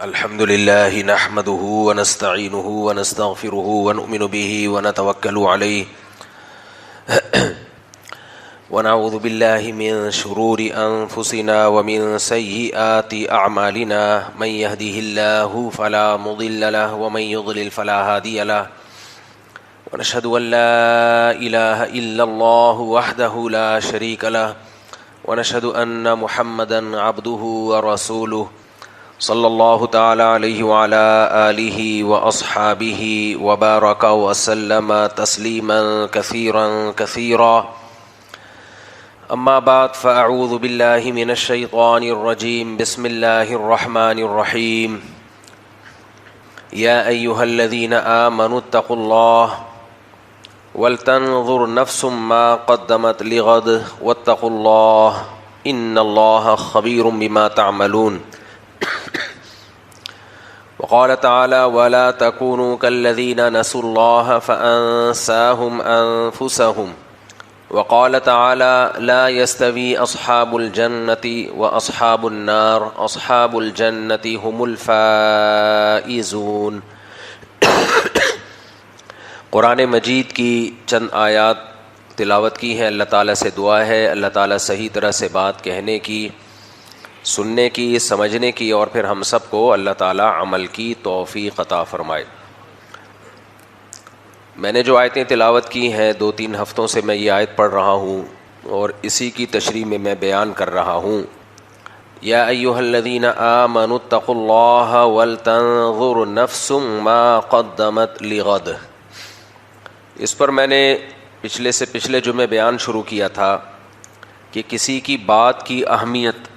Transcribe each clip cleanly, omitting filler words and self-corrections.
الحمد لله نحمده ونستعينه ونستغفره ونؤمن به ونتوكل عليه ونعوذ بالله من شرور أنفسنا ومن سيئات أعمالنا من يهده الله فلا مضل له ومن يضلل فلا هادي له ونشهد أن لا إله إلا الله وحده لا شريك له ونشهد أن محمدا عبده ورسوله صلی اللہ تعالی علیہ وعلى آلہ واصحابہ وبارک وسلم تسلیما کثیرا کثیرا اما بعد فاعوذ باللہ من الشیطان الرجیم بسم اللہ الرحمن الرحیم یا ایہا الذین آمنوا اتقوا اللہ ولتنظر نفس ما قدمت لغد واتقوا اللہ ان اللہ خبیر بما تعملون وقال تعالى ولا تكونوا كالذين نسوا الله فأنساهم أنفسهم وقال تعالى لا يستوي أصحاب الجنة وأصحاب النار أصحاب الجنة هم الفائزون۔ قرآن مجید کی چند آیات تلاوت کی ہے۔ اللہ تعالیٰ سے دعا ہے اللہ تعالیٰ صحیح طرح سے بات کہنے کی، سننے کی، سمجھنے کی، اور پھر ہم سب کو اللہ تعالیٰ عمل کی توفیق عطا فرمائے۔ میں نے جو آیتیں تلاوت کی ہیں 2-3 ہفتوں سے میں یہ آیت پڑھ رہا ہوں اور اسی کی تشریح میں بیان کر رہا ہوں۔ یا ایھا الذین آمنوا اتقوا اللہ ولتنظر نفس ما قدمت لغد۔ اس پر میں نے پچھلے جمعے بیان شروع کیا تھا کہ کسی کی بات کی اہمیت،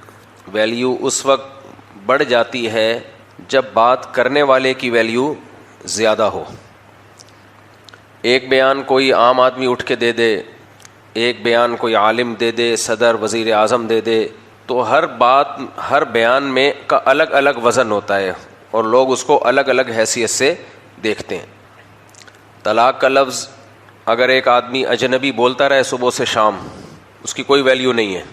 ویلیو اس وقت بڑھ جاتی ہے جب بات کرنے والے کی ویلیو زیادہ ہو۔ ایک بیان کوئی عام آدمی اٹھ کے دے دے، ایک بیان کوئی عالم دے دے، صدر، وزیر اعظم دے دے، تو ہر بیان میں کا الگ الگ وزن ہوتا ہے اور لوگ اس کو الگ الگ حیثیت سے دیکھتے ہیں۔ طلاق کا لفظ اگر ایک آدمی اجنبی بولتا رہے صبح سے شام، اس کی کوئی ویلیو نہیں ہے۔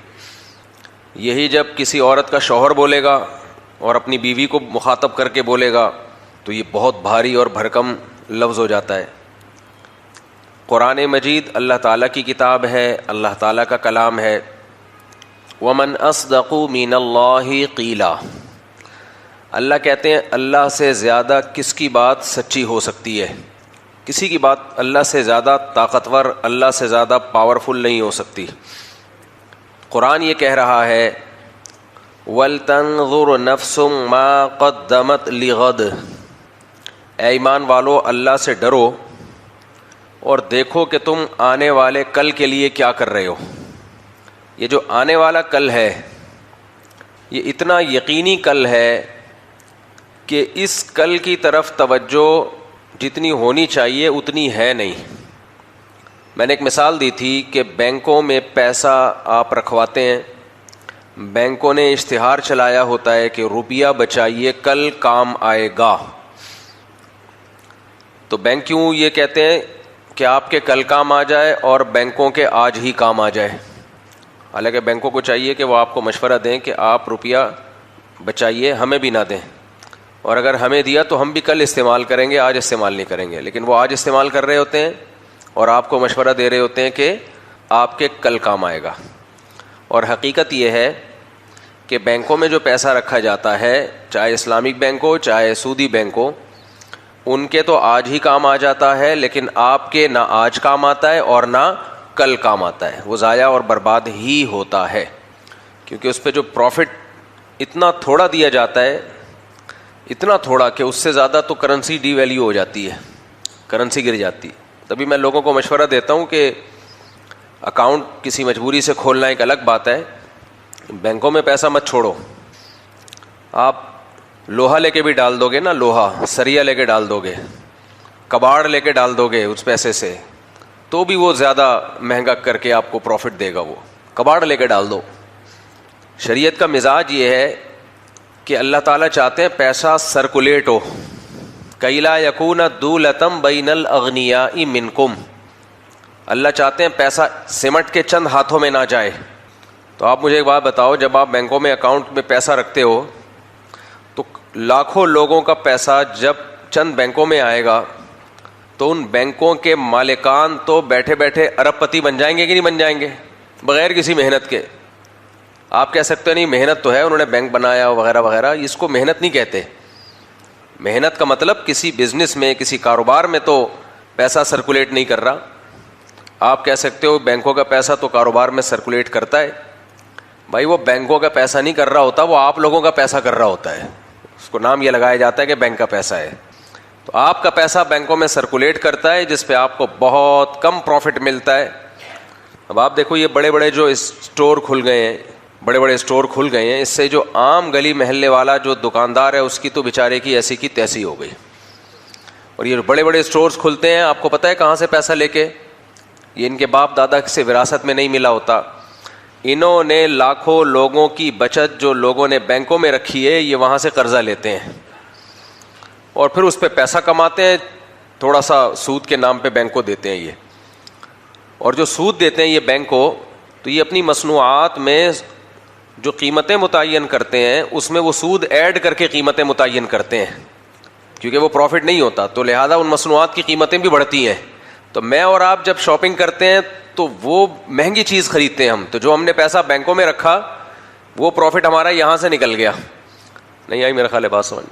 یہی جب کسی عورت کا شوہر بولے گا اور اپنی بیوی کو مخاطب کر کے بولے گا تو یہ بہت بھاری اور بھرکم لفظ ہو جاتا ہے۔ قرآن مجید اللہ تعالیٰ کی کتاب ہے، اللہ تعالیٰ کا کلام ہے۔ وَمَنْ أَصْدَقُ مِنَ اللَّهِ قِيلًا۔ اللہ کہتے ہیں اللہ سے زیادہ کس کی بات سچی ہو سکتی ہے؟ کسی کی بات اللہ سے زیادہ طاقتور، اللہ سے زیادہ پاورفل نہیں ہو سکتی۔ قرآن یہ کہہ رہا ہے وَلْتَنظُرْ نَفْسٌ مَا قَدَّمَتْ لِغَدْ۔ اے ایمان والو اللہ سے ڈرو اور دیکھو کہ تم آنے والے کل کے لیے کیا کر رہے ہو۔ یہ جو آنے والا کل ہے یہ اتنا یقینی کل ہے کہ اس کل کی طرف توجہ جتنی ہونی چاہیے اتنی ہے نہیں۔ میں نے ایک مثال دی تھی کہ بینکوں میں پیسہ آپ رکھواتے ہیں، بینکوں نے اشتہار چلایا ہوتا ہے کہ روپیہ بچائیے کل کام آئے گا۔ تو بینک کیوں یہ کہتے ہیں کہ آپ کے کل کام آ جائے اور بینکوں کے آج ہی کام آ جائے؟ حالانکہ بینکوں کو چاہیے کہ وہ آپ کو مشورہ دیں کہ آپ روپیہ بچائیے، ہمیں بھی نہ دیں، اور اگر ہمیں دیا تو ہم بھی کل استعمال کریں گے، آج استعمال نہیں کریں گے۔ لیکن وہ آج استعمال کر رہے ہوتے ہیں اور آپ کو مشورہ دے رہے ہوتے ہیں کہ آپ کے کل کام آئے گا۔ اور حقیقت یہ ہے کہ بینکوں میں جو پیسہ رکھا جاتا ہے، چاہے اسلامک بینک ہو چاہے سودی بینک ہو، ان کے تو آج ہی کام آ جاتا ہے، لیکن آپ کے نہ آج کام آتا ہے اور نہ کل کام آتا ہے، وہ ضائع اور برباد ہی ہوتا ہے، کیونکہ اس پہ جو پروفٹ اتنا تھوڑا دیا جاتا ہے، اتنا تھوڑا کہ اس سے زیادہ تو کرنسی ڈی ویلیو ہو جاتی ہے، کرنسی گر جاتی ہے۔ تبھی میں لوگوں کو مشورہ دیتا ہوں کہ اکاؤنٹ کسی مجبوری سے کھولنا ایک الگ بات ہے، بینکوں میں پیسہ مت چھوڑو۔ آپ لوہا لے کے بھی ڈال دو گے نا، لوہا سریا لے کے ڈال دو گے، کباڑ لے کے ڈال دو گے اس پیسے سے، تو بھی وہ زیادہ مہنگا کر کے آپ کو پروفٹ دے گا۔ وہ کباڑ لے کے ڈال دو۔ شریعت کا مزاج یہ ہے کہ اللہ تعالیٰ چاہتے ہیں پیسہ سرکولیٹ ہو، کَإِ لَا يَكُونَ دُولَةً بَيْنَ الْأَغْنِيَاءِ مِنْكُمْ۔ اللہ چاہتے ہیں پیسہ سمٹ کے چند ہاتھوں میں نہ جائے۔ تو آپ مجھے ایک بات بتاؤ، جب آپ بینکوں میں اکاؤنٹ میں پیسہ رکھتے ہو تو لاکھوں لوگوں کا پیسہ جب چند بینکوں میں آئے گا تو ان بینکوں کے مالکان تو بیٹھے بیٹھے ارب پتی بن جائیں گے کہ نہیں بن جائیں گے بغیر کسی محنت کے؟ آپ کہہ سکتے نہیں محنت تو ہے، انہوں نے بینک بنایا وغیرہ وغیرہ، اس کو محنت نہیں کہتے۔ محنت کا مطلب کسی بزنس میں کسی کاروبار میں تو پیسہ سرکولیٹ نہیں کر رہا۔ آپ کہہ سکتے ہو بینکوں کا پیسہ تو کاروبار میں سرکولیٹ کرتا ہے، بھائی وہ بینکوں کا پیسہ نہیں کر رہا ہوتا، وہ آپ لوگوں کا پیسہ کر رہا ہوتا ہے، اس کو نام یہ لگایا جاتا ہے کہ بینک کا پیسہ ہے۔ تو آپ کا پیسہ بینکوں میں سرکولیٹ کرتا ہے جس پہ آپ کو بہت کم پروفٹ ملتا ہے۔ اب آپ دیکھو یہ بڑے بڑے جو اسٹور کھل گئے ہیں، بڑے بڑے اسٹور کھل گئے ہیں، اس سے جو عام گلی محلے والا جو دکاندار ہے اس کی تو بیچارے کی ایسی کی تیسی ہو گئی۔ اور یہ بڑے بڑے اسٹورز کھلتے ہیں، آپ کو پتہ ہے کہاں سے پیسہ لے کے؟ یہ ان کے باپ دادا سے وراثت میں نہیں ملا ہوتا، انہوں نے لاکھوں لوگوں کی بچت جو لوگوں نے بینکوں میں رکھی ہے یہ وہاں سے قرضہ لیتے ہیں اور پھر اس پہ پیسہ کماتے ہیں، تھوڑا سا سود کے نام پہ بینک کو دیتے ہیں یہ۔ اور جو سود دیتے ہیں یہ بینک کو، تو یہ اپنی مصنوعات میں جو قیمتیں متعین کرتے ہیں اس میں وہ سود ایڈ کر کے قیمتیں متعین کرتے ہیں، کیونکہ وہ پروفٹ نہیں ہوتا تو لہذا ان مصنوعات کی قیمتیں بھی بڑھتی ہیں۔ تو میں اور آپ جب شاپنگ کرتے ہیں تو وہ مہنگی چیز خریدتے ہیں ہم، تو جو ہم نے پیسہ بینکوں میں رکھا وہ پروفٹ ہمارا یہاں سے نکل گیا۔ نہیں آئی میرا خیال ہے بات سمجھ،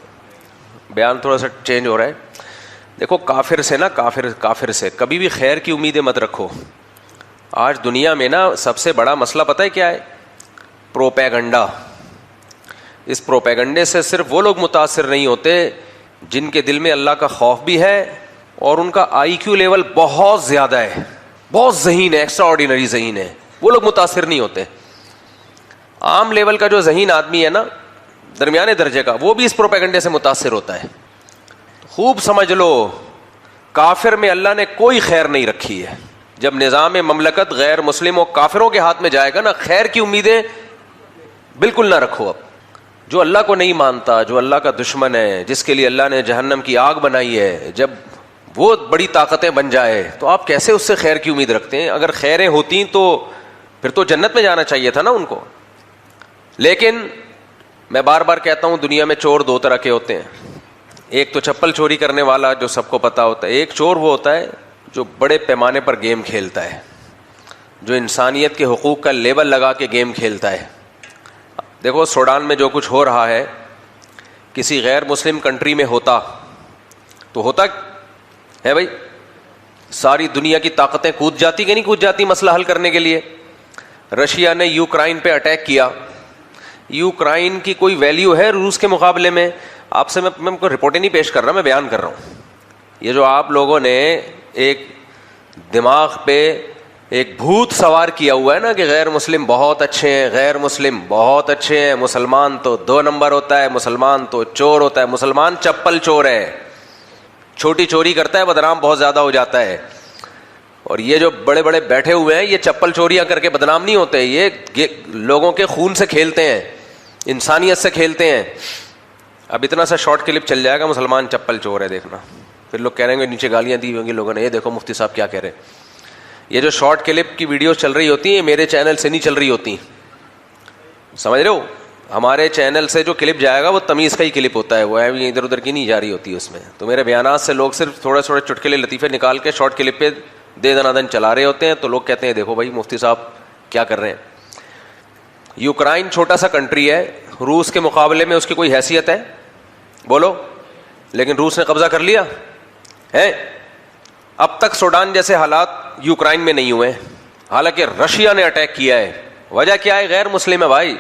بیان تھوڑا سا چینج ہو رہا ہے۔ دیکھو کافر سے نا کافر سے کبھی بھی خیر کی امیدیں مت رکھو۔ آج دنیا میں نا سب سے بڑا مسئلہ پتہ ہے کیا ہے؟ پروپیگنڈا۔ اس پروپیگنڈے سے صرف وہ لوگ متاثر نہیں ہوتے جن کے دل میں اللہ کا خوف بھی ہے اور ان کا آئی کیو لیول بہت زیادہ ہے، بہت ذہین ہے، ایکسٹرا آرڈینری ذہین ہے، وہ لوگ متاثر نہیں ہوتے۔ عام لیول کا جو ذہین آدمی ہے نا، درمیانے درجے کا، وہ بھی اس پروپیگنڈے سے متاثر ہوتا ہے۔ خوب سمجھ لو کافر میں اللہ نے کوئی خیر نہیں رکھی ہے۔ جب نظام مملکت غیر مسلم و کافروں کے ہاتھ میں جائے گا نا، خیر کی امیدیں بالکل نہ رکھو۔ اب جو اللہ کو نہیں مانتا، جو اللہ کا دشمن ہے، جس کے لیے اللہ نے جہنم کی آگ بنائی ہے، جب وہ بڑی طاقتیں بن جائے تو آپ کیسے اس سے خیر کی امید رکھتے ہیں؟ اگر خیریں ہوتی تو پھر تو جنت میں جانا چاہیے تھا نا ان کو۔ لیکن میں بار بار کہتا ہوں دنیا میں چور دو طرح کے ہوتے ہیں، ایک تو چپل چوری کرنے والا جو سب کو پتا ہوتا ہے، ایک چور وہ ہوتا ہے جو بڑے پیمانے پر گیم کھیلتا ہے، جو انسانیت کے حقوق کا لیبل لگا کے گیم کھیلتا ہے۔ دیکھو سوڈان میں جو کچھ ہو رہا ہے، کسی غیر مسلم کنٹری میں ہوتا تو ہوتا ہے بھائی، ساری دنیا کی طاقتیں کود جاتی کہ نہیں کود جاتی مسئلہ حل کرنے کے لیے۔ رشیا نے یوکرائن پہ اٹیک کیا، یوکرائن کی کوئی ویلیو ہے روس کے مقابلے میں؟ آپ سے میں کوئی رپورٹیں نہیں پیش کر رہا، میں بیان کر رہا ہوں۔ یہ جو آپ لوگوں نے ایک دماغ پہ ایک بھوت سوار کیا ہوا ہے نا کہ غیر مسلم بہت اچھے ہیں، غیر مسلم بہت اچھے ہیں، مسلمان تو 2 نمبر ہوتا ہے، مسلمان تو چور ہوتا ہے، مسلمان چپل چور ہے، چھوٹی چوری کرتا ہے بدنام بہت زیادہ ہو جاتا ہے۔ اور یہ جو بڑے بڑے بیٹھے ہوئے ہیں یہ چپل چوریاں کر کے بدنام نہیں ہوتے، یہ لوگوں کے خون سے کھیلتے ہیں، انسانیت سے کھیلتے ہیں۔ اب اتنا سا شارٹ کلپ چل جائے گا مسلمان چپل چور ہے، دیکھنا پھر لوگ کہہ رہے ہیں نیچے گالیاں دی ہوں گی لوگوں نے، یہ دیکھو مفتی صاحب کیا کہہ رہے ہیں۔ یہ جو شارٹ کلپ کی ویڈیوز چل رہی ہوتی ہیں میرے چینل سے نہیں چل رہی ہوتی، سمجھ رہے ہو؟ ہمارے چینل سے جو کلپ جائے گا وہ تمیز کا ہی کلپ ہوتا ہے، وہ ادھر ادھر کی نہیں جا رہی ہوتی اس میں۔ تو میرے بیانات سے لوگ صرف تھوڑے تھوڑے چٹکلے لطیفے نکال کے شارٹ کلپ پہ دے دنادن چلا رہے ہوتے ہیں، تو لوگ کہتے ہیں دیکھو بھائی مفتی صاحب کیا کر رہے ہیں۔ یوکرائن چھوٹا سا کنٹری ہے، روس کے مقابلے میں اس کی کوئی حیثیت ہے؟ بولو۔ لیکن روس نے قبضہ کر لیا ہے۔ اب تک سوڈان جیسے حالات یوکرائن میں نہیں ہوئے، حالانکہ رشیا نے اٹیک کیا ہے۔ وجہ کیا ہے؟ غیر مسلم ہے بھائی،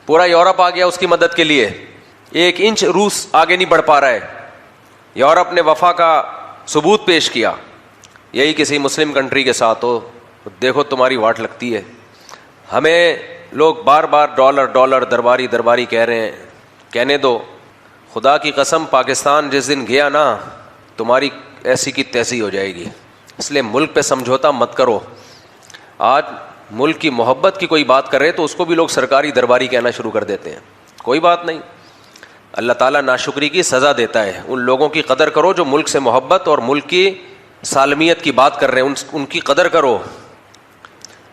پورا یورپ آ گیا اس کی مدد کے لیے، 1 انچ روس آگے نہیں بڑھ پا رہا ہے۔ یورپ نے وفا کا ثبوت پیش کیا، یہی کسی مسلم کنٹری کے ساتھ ہو دیکھو تمہاری واٹ لگتی ہے۔ ہمیں لوگ بار بار ڈالر ڈالر درباری کہہ رہے ہیں، کہنے دو۔ خدا کی قسم پاکستان جس دن گیا نا تمہاری ایسی کی تیسی ہو جائے گی، اس لیے ملک پہ سمجھوتا مت کرو۔ آج ملک کی محبت کی کوئی بات کرے تو اس کو بھی لوگ سرکاری درباری کہنا شروع کر دیتے ہیں، کوئی بات نہیں، اللہ تعالیٰ ناشکری کی سزا دیتا ہے۔ ان لوگوں کی قدر کرو جو ملک سے محبت اور ملک کی سالمیت کی بات کر رہے ہیں، ان کی قدر کرو۔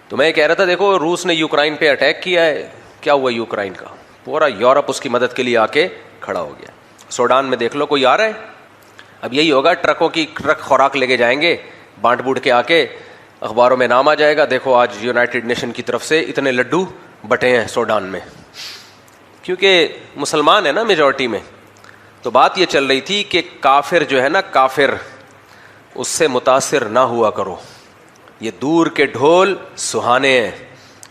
تو میں کہہ رہا تھا دیکھو روس نے یوکرائن پہ اٹیک کیا ہے، کیا ہوا یوکرائن کا؟ پورا یورپ اس کی مدد کے لیے آ کے کھڑا ہو گیا. سوڈان میں دیکھ لو, کوئی آ رہا ہے؟ اب یہی ہوگا, ٹرکوں کی ٹرک خوراک لے کے جائیں گے, بانٹ بوٹ کے آ کے اخباروں میں نام آ جائے گا, دیکھو آج یونائٹڈ نیشن کی طرف سے اتنے لڈو بٹے ہیں سوڈان میں, کیونکہ مسلمان ہے نا میجورٹی میں. تو بات یہ چل رہی تھی کہ کافر جو ہے نا, کافر, اس سے متاثر نہ ہوا کرو. یہ دور کے ڈھول سہانے ہیں,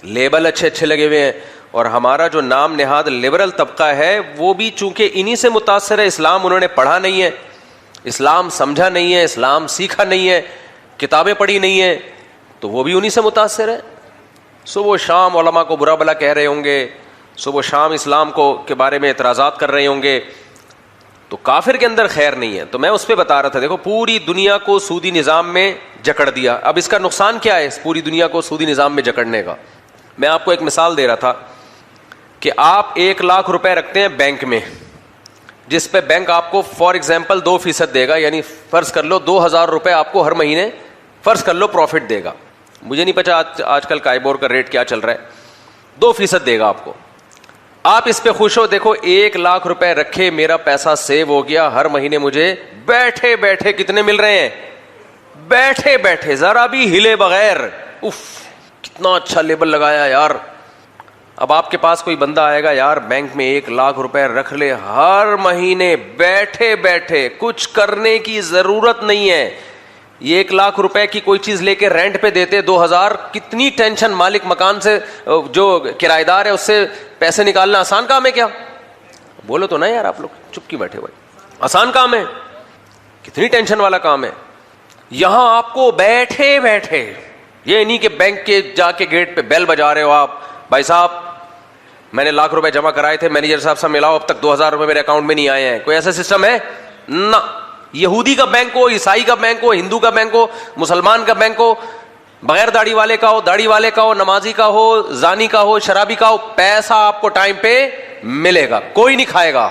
لیبل اچھے اچھے لگے ہوئے ہیں, اور ہمارا جو نام نہاد لبرل طبقہ ہے وہ بھی چونکہ انہی سے متاثر ہے. اسلام انہوں نے پڑھا نہیں ہے, اسلام سمجھا نہیں ہے, اسلام سیکھا نہیں ہے, کتابیں پڑھی نہیں ہیں, تو وہ بھی انہی سے متاثر ہے. صبح و شام علماء کو برا بھلا کہہ رہے ہوں گے, صبح و شام اسلام کو کے بارے میں اعتراضات کر رہے ہوں گے, تو کافر کے اندر خیر نہیں ہے. تو میں اس پہ بتا رہا تھا, دیکھو پوری دنیا کو سودی نظام میں جکڑ دیا. اب اس کا نقصان کیا ہے اس پوری دنیا کو سودی نظام میں جکڑنے کا؟ میں آپ کو ایک مثال دے رہا تھا کہ آپ 1,00,000 روپے رکھتے ہیں بینک میں, جس پہ بینک آپ کو فار ایگزامپل 2% دے گا, یعنی فرض کر لو 2,000 روپے آپ کو ہر مہینے فرض کر لو پروفٹ دے گا. مجھے نہیں پتا آج کل کائبور کا ریٹ کیا چل رہا ہے, 2% دے گا آپ کو. آپ اس پہ خوش ہو, دیکھو 1,00,000 روپے رکھے, میرا پیسہ سیو ہو گیا, ہر مہینے مجھے بیٹھے بیٹھے کتنے مل رہے ہیں, بیٹھے بیٹھے ذرا بھی ہلے بغیر. اف, کتنا اچھا لیبل لگایا یار. اب آپ کے پاس کوئی بندہ آئے گا, یار بینک میں 1,00,000 روپے رکھ لے, ہر مہینے بیٹھے بیٹھے, کچھ کرنے کی ضرورت نہیں ہے. یہ 1,00,000 روپے کی کوئی چیز لے کے رینٹ پہ دیتے 2,000, کتنی ٹینشن. مالک مکان سے, جو کرایہ دار ہے اس سے پیسے نکالنا آسان کام ہے کیا؟ بولو تو نا یار, آپ لوگ چپ کی بیٹھے بھائی. آسان کام ہے؟ کتنی ٹینشن والا کام ہے. یہاں آپ کو بیٹھے بیٹھے, یہ نہیں کہ بینک کے جا کے گیٹ پہ بیل بجا رہے ہو آپ, بھائی صاحب میں نے 1,00,000 روپے جمع کرائے تھے, مینیجر صاحب سے ملاؤ, اب تک 2,000 روپے میرے اکاؤنٹ میں نہیں آئے ہیں. کوئی ایسا سسٹم ہے؟ نہ. یہودی کا بینک ہو, عیسائی کا بینک ہو, ہندو کا بینک ہو, مسلمان کا بینک ہو, بغیر داڑھی والے کا ہو, داڑھی والے کا ہو, نمازی کا ہو, زانی کا ہو, شرابی کا ہو, پیسہ آپ کو ٹائم پہ ملے گا, کوئی نہیں کھائے گا.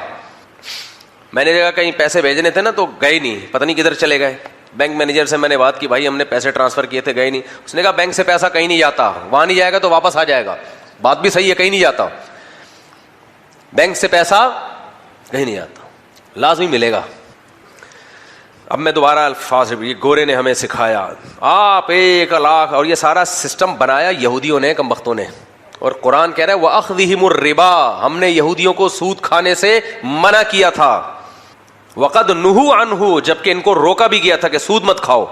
میں نے دیکھا کہیں پیسے بھیجنے تھے نا تو گئے نہیں, پتہ نہیں کدھر چلے گئے. بینک مینیجر سے میں نے بات کی, بھائی ہم نے پیسے ٹرانسفر کیے تھے, گئے نہیں. اس نے کہا بینک سے پیسہ کہیں نہیں جاتا, وہاں نہیں جائے گا تو واپس آ جائے گا. بات بھی صحیح ہے, کہیں نہیں جاتا, بینک سے پیسہ کہیں نہیں جاتا, لازمی ملے گا. اب میں دوبارہ الفاظ, یہ گورے نے ہمیں سکھایا, آپ 1,00,000, اور یہ سارا سسٹم بنایا یہودیوں نے, کمبختوں نے. اور قرآن کہہ رہا ہے وَأَخْذِهِمُ الرِّبَا, ہم نے یہودیوں کو سود کھانے سے منع کیا تھا. وَقَدْ نُهُوا عَنْهُ, جبکہ ان کو روکا بھی گیا تھا کہ سود مت کھاؤ.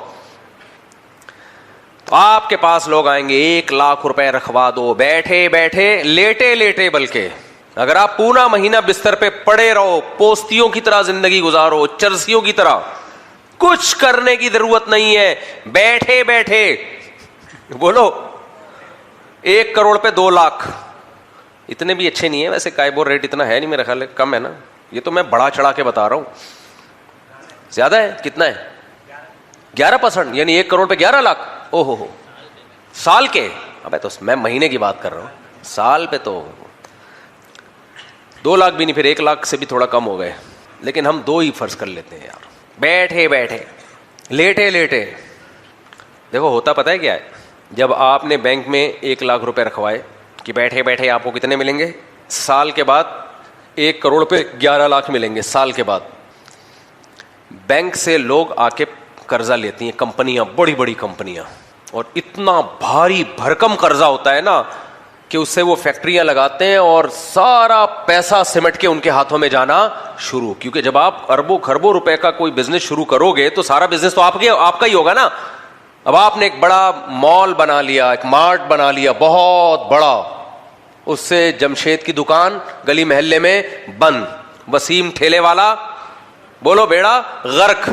تو آپ کے پاس لوگ آئیں گے, 1,00,000 روپے رکھوا دو, بیٹھے بیٹھے, لیٹے لیٹے, بلکہ اگر آپ پورا مہینہ بستر پہ پڑے رہو, پوستیوں کی طرح زندگی گزارو, چرسیوں کی طرح, کچھ کرنے کی ضرورت نہیں ہے, بیٹھے بیٹھے. بولو 1 کروڑ پہ 2 لاکھ, اتنے بھی اچھے نہیں ہے ویسے, کائبور ریٹ اتنا ہے نہیں, میرا خیال ہے کم ہے نا. یہ تو میں بڑا چڑھا کے بتا رہا ہوں, زیادہ ہے. کتنا ہے؟ 11%, یعنی 1 کروڑ پہ 11 لاکھ. او ہو سال کے. ابے تو میں مہینے کی بات کر رہا ہوں, سال پہ تو 2 لاکھ بھی نہیں, پھر 1 لاکھ سے بھی تھوڑا کم ہو گئے. لیکن ہم 2 ہی فرض کر لیتے ہیں یار, بیٹھے بیٹھے, لیٹے لیٹے. دیکھو ہوتا پتہ ہے کیا ہے, جب آپ نے بینک میں 1,00,000 روپے رکھوائے کہ بیٹھے بیٹھے آپ کو کتنے ملیں گے, سال کے بعد 1 کروڑ پہ 11 لاکھ ملیں گے. سال کے بعد بینک سے لوگ آ کے قرضہ لیتی ہیں, کمپنیاں, بڑی بڑی کمپنیاں, اور اتنا بھاری بھرکم قرضہ ہوتا ہے نا کہ اس سے وہ فیکٹریاں لگاتے ہیں اور سارا پیسہ سمٹ کے ان کے ہاتھوں میں جانا شروع. کیونکہ جب آپ اربوں خربوں روپے کا کوئی بزنس شروع کرو گے تو سارا بزنس تو آپ کا ہی ہوگا نا. اب آپ نے ایک بڑا مال بنا لیا, ایک مارٹ بنا لیا بہت بڑا, اس سے جمشید کی دکان گلی محلے میں بند, وسیم ٹھیلے والا, بولو بیڑا غرق.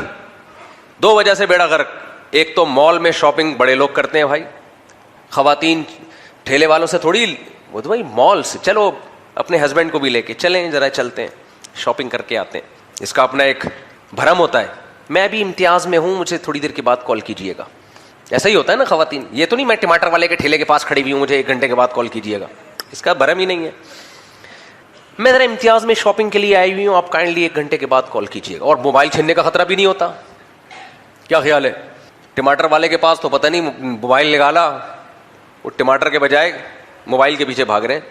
2 وجہ سے بیڑا غرق. ایک تو مال میں شاپنگ بڑے لوگ کرتے ہیں بھائی, خواتین ٹھیلے والوں سے تھوڑی, وہ تو بھائی مال سے چلو اپنے ہسبینڈ کو بھی لے کے چلیں, ذرا چلتے ہیں شاپنگ کر کے آتے ہیں. اس کا اپنا ایک بھرم ہوتا ہے, میں بھی امتیاز میں ہوں, مجھے تھوڑی دیر کے بعد کال کیجیے گا. ایسا ہی ہوتا ہے نا خواتین, یہ تو نہیں میں ٹماٹر والے کے ٹھیلے کے پاس کھڑی ہوئی ہوں, مجھے 1 گھنٹے کے بعد کال کیجیے گا. اس کا بھرم ہی نہیں ہے. میں ذرا امتیاز میں شاپنگ کے لیے آئی ہوئی ہوں, آپ کائنڈلی 1 گھنٹے کے بعد کال کیجیے گا. اور موبائل چھیننے کا خطرہ بھی نہیں ہوتا. کیا خیال ہے؟ ٹماٹر والے کے پاس تو پتہ نہیں موبائل نکالا, وہ ٹماٹر کے بجائے موبائل کے پیچھے بھاگ رہے ہیں.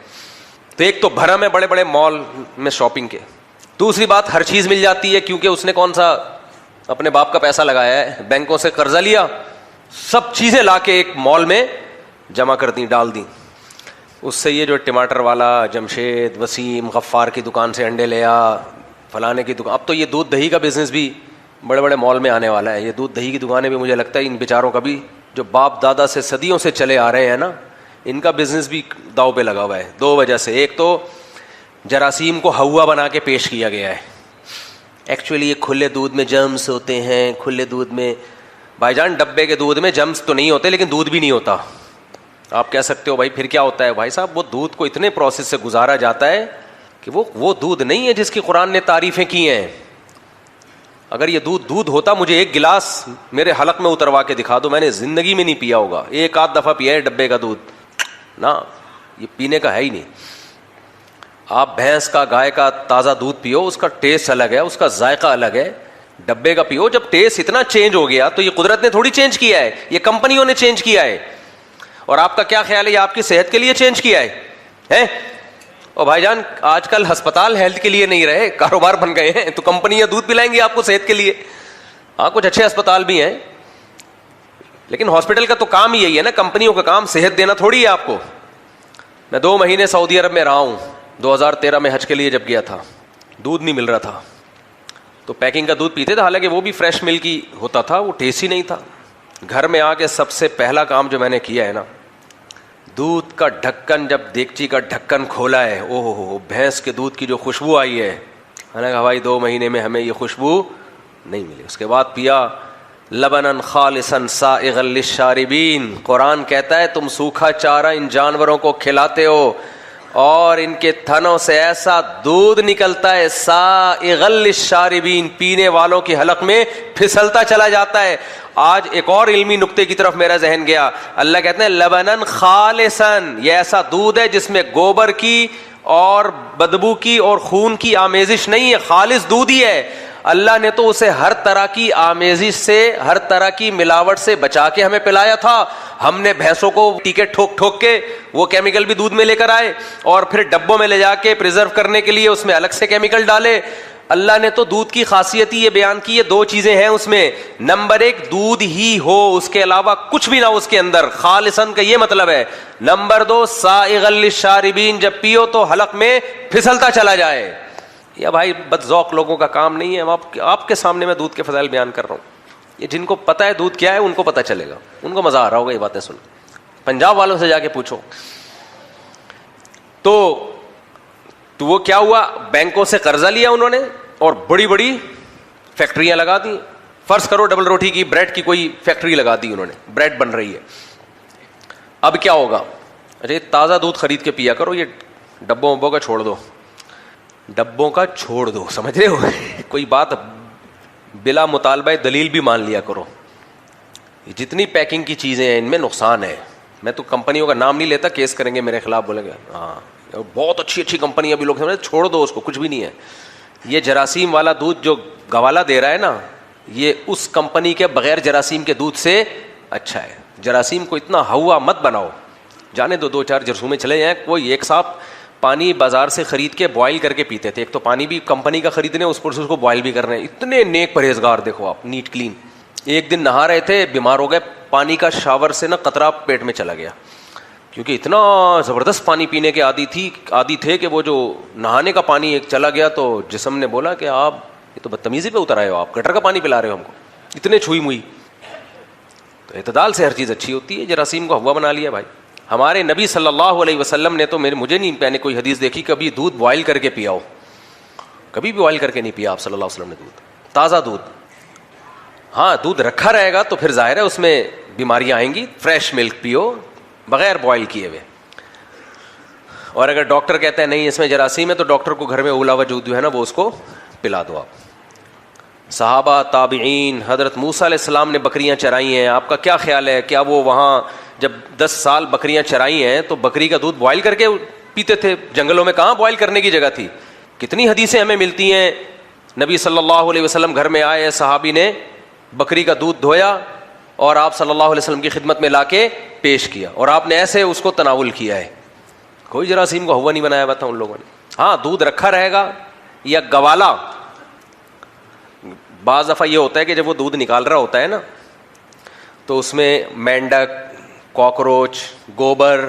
تو ایک تو بھرم ہے بڑے بڑے مال میں شاپنگ کے, دوسری بات، ہر چیز مل جاتی ہے کیونکہ اس نے کون سا اپنے باپ کا پیسہ لگایا ہے، بینکوں سے قرضہ لیا، سب چیزیں لا کے ایک مال میں جمع کر دیں، ڈال دیں. اس سے یہ جو ٹماٹر والا جمشید وسیم غفار کی دکان سے انڈے لیا، فلانے کی دکان، اب تو یہ دودھ دہی کا بزنس بھی بڑے بڑے مال میں آنے والا ہے. یہ دودھ دہی کی دکانیں بھی مجھے لگتا ہے ان بیچاروں کا بھی جو باپ دادا سے صدیوں سے چلے آ رہے ہیں نا، ان کا بزنس بھی داؤ پہ لگا ہوا ہے. دو وجہ سے، ایک تو جراثیم کو ہوا بنا کے پیش کیا گیا ہے. ایکچولی یہ کھلے دودھ میں جرمز ہوتے ہیں، کھلے دودھ میں بھائی جان ڈبے کے دودھ میں جرمز تو نہیں ہوتے لیکن دودھ بھی نہیں ہوتا. آپ کہہ سکتے ہو بھائی پھر کیا ہوتا ہے؟ بھائی صاحب وہ دودھ کو اتنے پروسیس سے گزارا جاتا ہے کہ وہ دودھ نہیں ہے جس کی قرآن نے تعریفیں کی ہیں. اگر یہ دودھ ہوتا، مجھے ایک گلاس میرے حلق میں اتروا کے دکھا دو، میں نے زندگی میں نہیں پیا ہوگا. ایک آدھ دفعہ پیا ہے ڈبے کا دودھ نا، یہ پینے کا ہے ہی نہیں. آپ بھینس کا گائے کا تازہ دودھ پیو، اس کا ٹیسٹ الگ ہے، اس کا ذائقہ الگ ہے. ڈبے کا پیو، جب ٹیسٹ اتنا چینج ہو گیا تو یہ قدرت نے تھوڑی چینج کیا ہے، یہ کمپنیوں نے چینج کیا ہے. اور آپ کا کیا خیال ہے یہ آپ کی صحت کے لیے چینج کیا ہے؟ اور بھائی جان آج کل ہسپتال ہیلتھ کے لیے نہیں رہے، کاروبار بن گئے ہیں. تو کمپنیاں دودھ پلائیں گی آپ کو صحت کے لیے. ہاں کچھ اچھے ہسپتال بھی ہیں لیکن ہاسپٹل کا تو کام ہی یہی ہے نا، کمپنیوں کا کام صحت دینا تھوڑی ہے آپ کو. میں 2 مہینے سعودی عرب میں رہا ہوں. 2013 میں حج کے لیے جب گیا تھا، دودھ نہیں مل رہا تھا تو پیکنگ کا دودھ پیتے تھے، حالانکہ وہ بھی فریش ملک ہی ہوتا تھا، وہ ٹیسٹ ہی نہیں تھا. گھر میں آ کے سب سے پہلا کام جو میں نے کیا ہے نا، دودھ کا ڈھکن، جب دیگچی کا ڈھکن کھولا ہے، او ہو بھینس کے دودھ کی جو خوشبو آئی ہے، میں نے کہا بھائی 2 مہینے میں ہمیں یہ خوشبو نہیں ملی. اس کے بعد پیا لبنن خالصا سائغا للشاربین. قرآن کہتا ہے تم سوکھا چارہ ان جانوروں کو کھلاتے ہو اور ان کے تھنوں سے ایسا دودھ نکلتا ہے سائغا للشاربین، پینے والوں کی حلق میں پھسلتا چلا جاتا ہے. آج ایک اور علمی نقطے کی طرف میرا ذہن گیا. اللہ کہتے ہیں لبنن خالصن، یہ ایسا دودھ ہے جس میں گوبر کی اور بدبو کی اور خون کی آمیزش نہیں ہے، خالص دودھ ہی ہے. اللہ نے تو اسے ہر طرح کی آمیزش سے، ہر طرح کی ملاوٹ سے بچا کے ہمیں پلایا تھا. ہم نے بھینسوں کو ٹیکے ٹھوک ٹھوک کے وہ کیمیکل بھی دودھ میں لے کر آئے اور پھر ڈبوں میں لے جا کے پریزرو کرنے کے لیے اس میں الگ سے کیمیکل ڈالے. اللہ نے تو دودھ کی خاصیت ہی یہ بیان کی ہے. 2 چیزیں ہیں اس میں. نمبر 1 دودھ ہی ہو، اس کے علاوہ کچھ بھی نہ ہو اس کے اندر، خالصن کا یہ مطلب ہے. نمبر 2 سائغا للشاربین، جب پیو تو حلق میں پھسلتا چلا جائے. یا بھائی بد ذوق لوگوں کا کام نہیں ہے. آپ کے سامنے میں دودھ کے فضائل بیان کر رہا ہوں. یہ جن کو پتہ ہے دودھ کیا ہے ان کو پتہ چلے گا، ان کو مزہ آ رہا ہوگا یہ باتیں سن. پنجاب والوں سے جا کے پوچھو تو وہ کیا ہوا، بینکوں سے قرضہ لیا انہوں نے اور بڑی بڑی فیکٹریاں لگا دی. فرض کرو ڈبل روٹی کی، بریڈ کی کوئی فیکٹری لگا دی انہوں نے، بریڈ بن رہی ہے. اب کیا ہوگا؟ ارے تازہ دودھ خرید کے پیا کرو، یہ ڈبوں وبوں کا چھوڑ دو، ڈبوں کا چھوڑ دو، سمجھ رہے ہو؟ کوئی بات بلا مطالبہ دلیل بھی مان لیا کرو. جتنی پیکنگ کی چیزیں ہیں ان میں نقصان ہے. میں تو کمپنیوں کا نام نہیں لیتا، کیس کریں گے میرے خلاف، بولیں گے ہاں بہت اچھی کمپنی ابھی لوگ سمجھ، چھوڑ دو اس کو، کچھ بھی نہیں ہے. یہ جراثیم والا دودھ جو گوالا دے رہا ہے نا، یہ اس کمپنی کے بغیر جراثیم کے دودھ سے اچھا ہے. جراثیم کو اتنا ہوا مت بناؤ، جانے دو 2-4 جرثومے چلے جائیں. کوئی ایک صاحب پانی بازار سے خرید کے بوائل کر کے پیتے تھے. ایک تو پانی بھی کمپنی کا خریدنے، اس پر سے اس کو بوائل بھی کرنے. اتنے نیک پرہیزگار دیکھو آپ، نیٹ کلین. ایک دن نہا رہے تھے، بیمار ہو گئے. پانی کا شاور سے نا قطرہ پیٹ میں چلا گیا، کیونکہ اتنا زبردست پانی پینے کے عادی تھے کہ وہ جو نہانے کا پانی ایک چلا گیا تو جسم نے بولا کہ آپ یہ تو بدتمیزی پہ اتر آئے ہو، آپ گٹر کا پانی پلا رہے ہو ہم کو، اتنے چھوئی موئی. تو اعتدال سے ہر چیز اچھی ہوتی ہے. جراثیم کو ہوا بنا لیا بھائی. ہمارے نبی صلی اللہ علیہ وسلم نے تو مجھے نہیں، میں نے کوئی حدیث دیکھی کبھی دودھ بوائل کر کے پیا ہو، کبھی بھی بوائل کر کے نہیں پیا آپ صلی اللہ علیہ وسلم نے دودھ، تازہ دودھ. ہاں دودھ رکھا رہے گا تو پھر ظاہر ہے اس میں بیماریاں آئیں گی. فریش ملک پیو بغیر بوائل کیے ہوئے. اور اگر ڈاکٹر کہتا ہے نہیں اس میں جراثیم ہے تو ڈاکٹر کو گھر میں اولا وجود جو ہے نا وہ اس کو پلا دو آپ. صحابہ تابعین، حضرت موسیٰ علیہ السلام نے بکریاں چرائی ہیں، آپ کا کیا خیال ہے؟ کیا وہ وہاں جب 10 سال بکریاں چرائی ہیں تو بکری کا دودھ بوائل کر کے پیتے تھے؟ جنگلوں میں کہاں بوائل کرنے کی جگہ تھی؟ کتنی حدیثیں ہمیں ملتی ہیں. نبی صلی اللہ علیہ وسلم گھر میں آئے، صحابی نے بکری کا دودھ دھویا اور آپ صلی اللہ علیہ وسلم کی خدمت میں لا کے پیش کیا اور آپ نے ایسے اس کو تناول کیا ہے. کوئی جراثیم کو ہوا نہیں بنایا ہوا تھا ان لوگوں نے. ہاں دودھ رکھا رہے گا یا گوالا. بعض دفعہ یہ ہوتا ہے کہ جب وہ دودھ نکال رہا ہوتا ہے نا تو اس میں مینڈک, کاکروچ, گوبر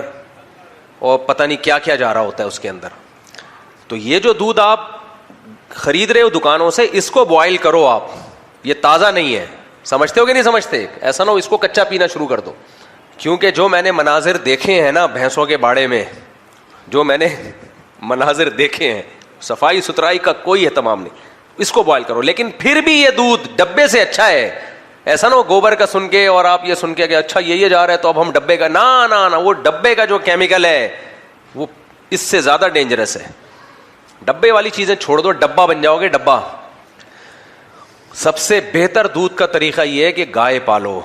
اور پتہ نہیں کیا کیا جا رہا ہوتا ہے اس کے اندر. تو یہ جو دودھ آپ خرید رہے ہو دکانوں سے, اس کو بوائل کرو آپ, یہ تازہ نہیں ہے. سمجھتے ہو کہ نہیں سمجھتے؟ ایسا نہ ہو اس کو کچا پینا شروع کر دو. کیونکہ جو میں نے مناظر دیکھے ہیں نا بھینسوں کے باڑے میں, جو میں نے مناظر دیکھے ہیں, صفائی ستھرائی کا کوئی اہتمام نہیں. اس کو بوائل کرو, لیکن پھر بھی یہ دودھ ڈبے سے اچھا ہے. ایسا نہ ہو گوبر کا سن کے اور آپ یہ سن کے کہ اچھا یہ جا رہا ہے تو اب ہم ڈبے کا, نہ وہ ڈبے کا جو کیمیکل ہے وہ اس سے زیادہ ڈینجرس ہے. ڈبے والی چیزیں چھوڑ دو, ڈبہ بن جاؤ گے, ڈبہ. سب سے بہتر دودھ کا طریقہ یہ ہے کہ گائے پالو,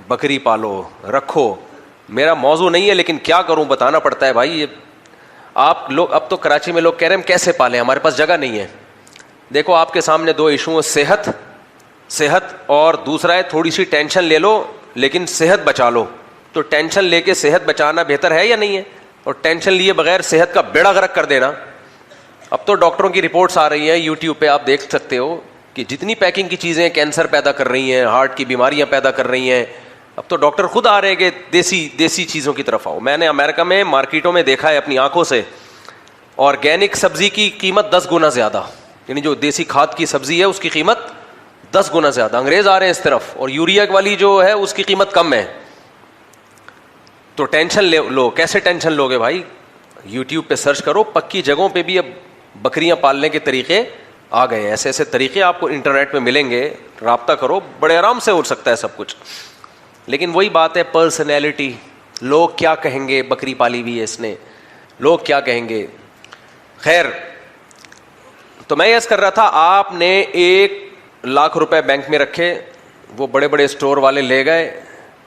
بکری پالو, رکھو. میرا موضوع نہیں ہے لیکن کیا کروں, بتانا پڑتا ہے بھائی. آپ لوگ اب تو کراچی میں لوگ کہہ رہے ہیں ہم کیسے پالیں, ہمارے پاس جگہ نہیں ہے. دیکھو آپ کے سامنے دو ایشو ہیں, صحت اور دوسرا ہے تھوڑی سی ٹینشن لے لو لیکن صحت بچا لو. تو ٹینشن لے کے صحت بچانا بہتر ہے یا نہیں ہے؟ اور ٹینشن لیے بغیر صحت کا بیڑا غرق کر دینا. اب تو ڈاکٹروں کی رپورٹس آ رہی ہیں, یوٹیوب پہ آپ دیکھ سکتے ہو کہ جتنی پیکنگ کی چیزیں کینسر پیدا کر رہی ہیں, ہارٹ کی بیماریاں پیدا کر رہی ہیں. اب تو ڈاکٹر خود آ رہے ہیں کہ دیسی چیزوں کی طرف آؤ. میں نے امریکہ میں مارکیٹوں میں دیکھا ہے اپنی آنکھوں سے, آرگینک سبزی کی قیمت 10 گنا زیادہ, یعنی جو دیسی کھاد کی سبزی ہے اس کی قیمت 10 گنا زیادہ. انگریز آ رہے ہیں اس طرف, اور یوریا والی جو ہے اس کی قیمت کم ہے. تو ٹینشن لو. کیسے ٹینشن لوگے بھائی؟ یوٹیوب پہ سرچ کرو, پکی جگہوں پہ بھی اب بکریاں پالنے کے طریقے آ گئے ہیں. ایسے ایسے طریقے آپ کو انٹرنیٹ پہ ملیں گے, رابطہ کرو, بڑے آرام سے ہو سکتا ہے سب کچھ. لیکن وہی بات ہے پرسنالٹی. لوگ کیا کہیں گے, بکری پالی ہوئی ہے اس نے, لوگ کیا کہیں گے. خیر, تو میں یس کر رہا تھا, آپ نے 1 لاکھ روپے بینک میں رکھے, وہ بڑے بڑے اسٹور والے لے گئے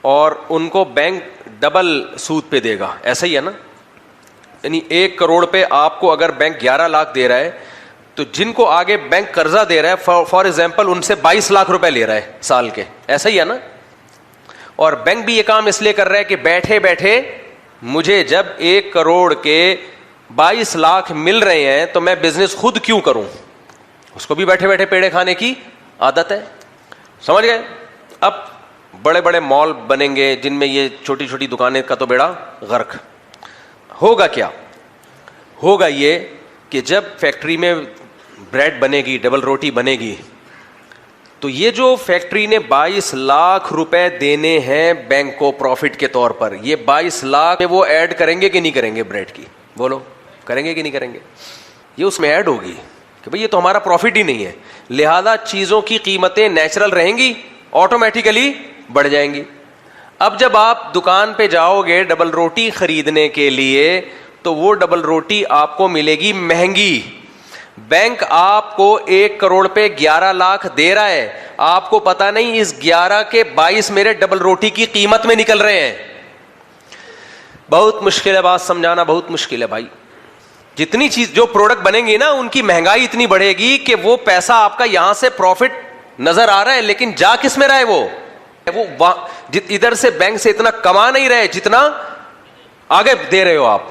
اور ان کو بینک ڈبل سود پہ دے گا. ایسا ہی ہے نا؟ یعنی 1 کروڑ پہ آپ کو اگر بینک 11 لاکھ دے رہا ہے تو جن کو آگے بینک قرضہ دے رہا ہے فار ایگزامپل ان سے 22 لاکھ روپے لے رہا ہے سال کے. ایسا ہی ہے نا؟ اور بینک بھی یہ کام اس لیے کر رہا ہے کہ بیٹھے بیٹھے مجھے جب 1 کروڑ کے 22 لاکھ مل رہے ہیں تو میں بزنس خود کیوں کروں. اس کو بھی بیٹھے بیٹھے پیڑے کھانے کی عادت ہے. سمجھ گئے؟ اب بڑے بڑے مال بنیں گے جن میں یہ چھوٹی چھوٹی دکانیں کا تو بیڑا غرق. ہوگا کیا؟ ہوگا یہ کہ جب فیکٹری میں بریڈ بنے گی, ڈبل روٹی بنے گی, تو یہ جو فیکٹری نے 22 لاکھ روپے دینے ہیں بینک کو پروفٹ کے طور پر, یہ 22 لاکھ وہ ایڈ کریں گے کہ نہیں کریں گے بریڈ کی؟ بولو, کریں گے کہ نہیں کریں گے؟ یہ اس میں ایڈ ہوگی کہ بھئی یہ تو ہمارا پروفٹ ہی نہیں ہے. لہذا چیزوں کی قیمتیں نیچرل رہیں گی, آٹومیٹیکلی بڑھ جائیں گی. اب جب آپ دکان پہ جاؤ گے ڈبل روٹی خریدنے کے لیے تو وہ ڈبل روٹی آپ کو ملے گی مہنگی. بینک آپ کو 1 کروڑ پہ 11 لاکھ دے رہا ہے, آپ کو پتا نہیں اس 11 کے 22 میرے ڈبل روٹی کی قیمت میں نکل رہے ہیں. بہت مشکل ہے بات سمجھانا, بہت مشکل ہے بھائی. جتنی چیز جو پروڈکٹ بنیں گی نا ان کی مہنگائی اتنی بڑھے گی کہ وہ پیسہ آپ کا یہاں سے پروفٹ نظر آ رہا ہے لیکن جا کس میں رہا ہے؟ وہ ادھر سے بینک سے اتنا کما نہیں رہے جتنا آگے دے رہے ہو آپ.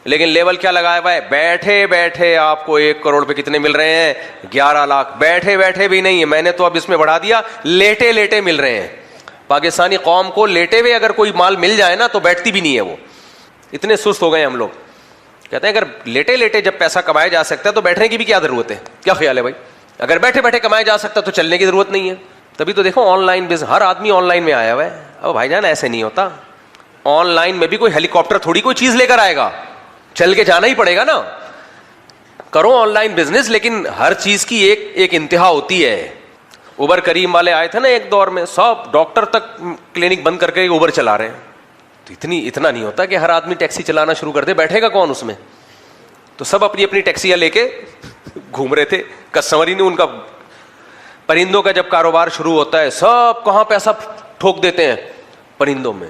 لیکن لیول کیا لگایا ہوا ہے؟ بیٹھے بیٹھے آپ کو 1 کروڑ پہ کتنے مل رہے ہیں؟ 11 لاکھ. بیٹھے بیٹھے بھی نہیں ہے, میں نے تو اب اس میں بڑھا دیا, لیٹے لیٹے مل رہے ہیں. پاکستانی قوم کو لیٹے ہوئے اگر کوئی مال مل جائے نا تو بیٹھتی بھی نہیں ہے, وہ اتنے سست ہو گئے ہم لوگ. کہتے ہیں اگر لیٹے لیٹے جب پیسہ کمایا جا سکتا ہے تو بیٹھنے کی بھی کیا ضرورت ہے؟ کیا خیال ہے بھائی؟ اگر بیٹھے بیٹھے کمایا جا سکتا تو چلنے کی ضرورت نہیں ہے. تبھی تو دیکھو آن لائن بزنس, ہر آدمی آن لائن میں آیا ہوا ہے. اب بھائی جان ایسے نہیں ہوتا, آن لائن میں بھی کوئی ہیلی کاپٹر تھوڑی کوئی چیز لے کر آئے گا, چل کے جانا ہی پڑے گا نا. کرو آن لائن بزنس, لیکن ہر چیز کی ایک انتہا ہوتی ہے. اوبر کریم والے آئے تھے نا ایک دور میں, سب ڈاکٹر تک کلینک بند کر کے اوبر چلا رہے ہیں. تو اتنا نہیں ہوتا کہ ہر آدمی ٹیکسی چلانا شروع کر دے, بیٹھے گا کون اس میں؟ تو سب اپنی اپنی ٹیکسیاں لے کے گھوم رہے تھے. کسٹمر ہی نے ان کا, پرندوں کا جب کاروبار شروع ہوتا ہے سب کہاں پیسہ ٹھوک دیتے ہیں پرندوں میں.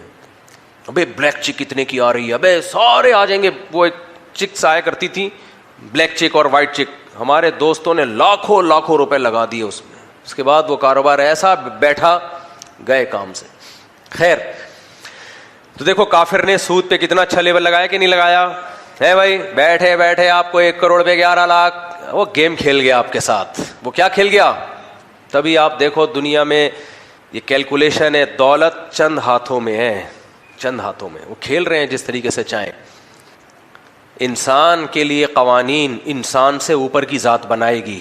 ابے بلیک چک کتنے کی آ رہی ہے, ابے سارے آ جائیں گے. وہ ایک چکس آیا کرتی تھی, بلیک چک اور وائٹ چک, ہمارے دوستوں نے لاکھوں لاکھوں روپے لگا دیے اس میں. اس کے بعد وہ کاروبار ایسا بیٹھا, گئے کام سے. خیر, تو دیکھو کافر نے سود پہ کتنا اچھا لیول لگایا کہ نہیں لگایا ہے بھائی؟ بیٹھے بیٹھے آپ کو 1 کروڑ پہ 11 لاکھ وہ گیم کھیل گیا آپ کے ساتھ. وہ کیا کھیل گیا؟ تبھی آپ دیکھو دنیا میں یہ کیلکولیشن ہے, دولت چند ہاتھوں میں ہے, چند ہاتھوں میں. وہ کھیل رہے ہیں جس طریقے سے چاہیں. انسان کے لیے قوانین انسان سے اوپر کی ذات بنائے گی.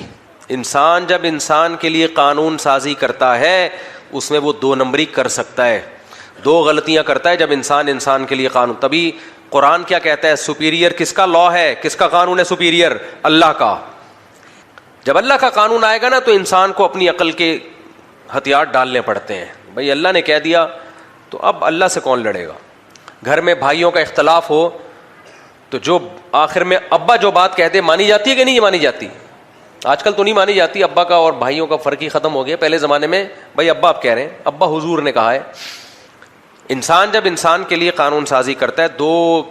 انسان جب انسان کے لیے قانون سازی کرتا ہے اس میں وہ 2 نمبری کر سکتا ہے, 2 غلطیاں کرتا ہے جب انسان کے لیے قانون. تبھی قرآن کیا کہتا ہے؟ سپیریئر کس کا لا ہے, کس کا قانون ہے سپیریئر؟ اللہ کا. جب اللہ کا قانون آئے گا نا تو انسان کو اپنی عقل کے ہتھیار ڈالنے پڑتے ہیں. بھائی اللہ نے کہہ دیا تو اب اللہ سے کون لڑے گا؟ گھر میں بھائیوں کا اختلاف ہو تو جو آخر میں ابا جو بات کہتے مانی جاتی ہے کہ نہیں مانی جاتی؟ آج کل تو نہیں مانی جاتی. ابا کا اور بھائیوں کا فرق ہی ختم ہو گیا. پہلے زمانے میں بھائی ابا آپ کہہ رہے ہیں, ابا حضور نے کہا ہے. انسان جب انسان کے لیے قانون سازی کرتا ہے 2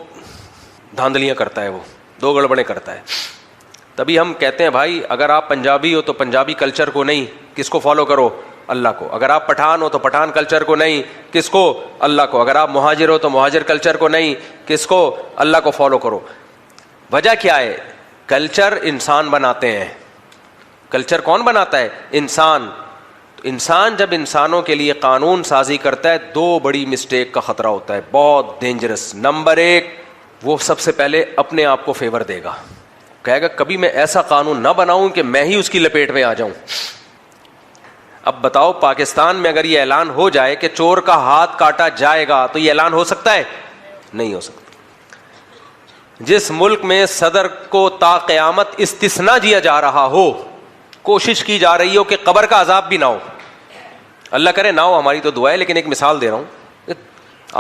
دھاندلیاں کرتا ہے, وہ 2 گڑبڑیں کرتا ہے. تبھی ہم کہتے ہیں بھائی اگر آپ پنجابی ہو تو پنجابی کلچر کو نہیں, کس کو فالو کرو؟ اللہ کو. اگر آپ پٹھان ہو تو پٹھان کلچر کو نہیں, کس کو؟ اللہ کو. اگر آپ مہاجر ہو تو مہاجر کلچر کو نہیں, کس کو؟ اللہ کو فالو کرو. وجہ کیا ہے؟ کلچر انسان بناتے ہیں. کلچر کون بناتا ہے؟ انسان. انسان جب انسانوں کے لیے قانون سازی کرتا ہے 2 بڑی مسٹیک کا خطرہ ہوتا ہے, بہت ڈینجرس. نمبر 1, وہ سب سے پہلے اپنے آپ کو فیور دے گا, کہے گا کبھی میں ایسا قانون نہ بناؤں کہ میں ہی اس کی لپیٹ میں آ جاؤں. اب بتاؤ پاکستان میں اگر یہ اعلان ہو جائے کہ چور کا ہاتھ کاٹا جائے گا تو یہ اعلان ہو سکتا ہے؟ نہیں ہو سکتا. جس ملک میں صدر کو تا قیامت استثناء دیا جا رہا ہو, کوشش کی جا رہی ہو کہ قبر کا عذاب بھی نہ ہو, اللہ کرے نہ ہو, ہماری تو دعا ہے, لیکن ایک مثال دے رہا ہوں.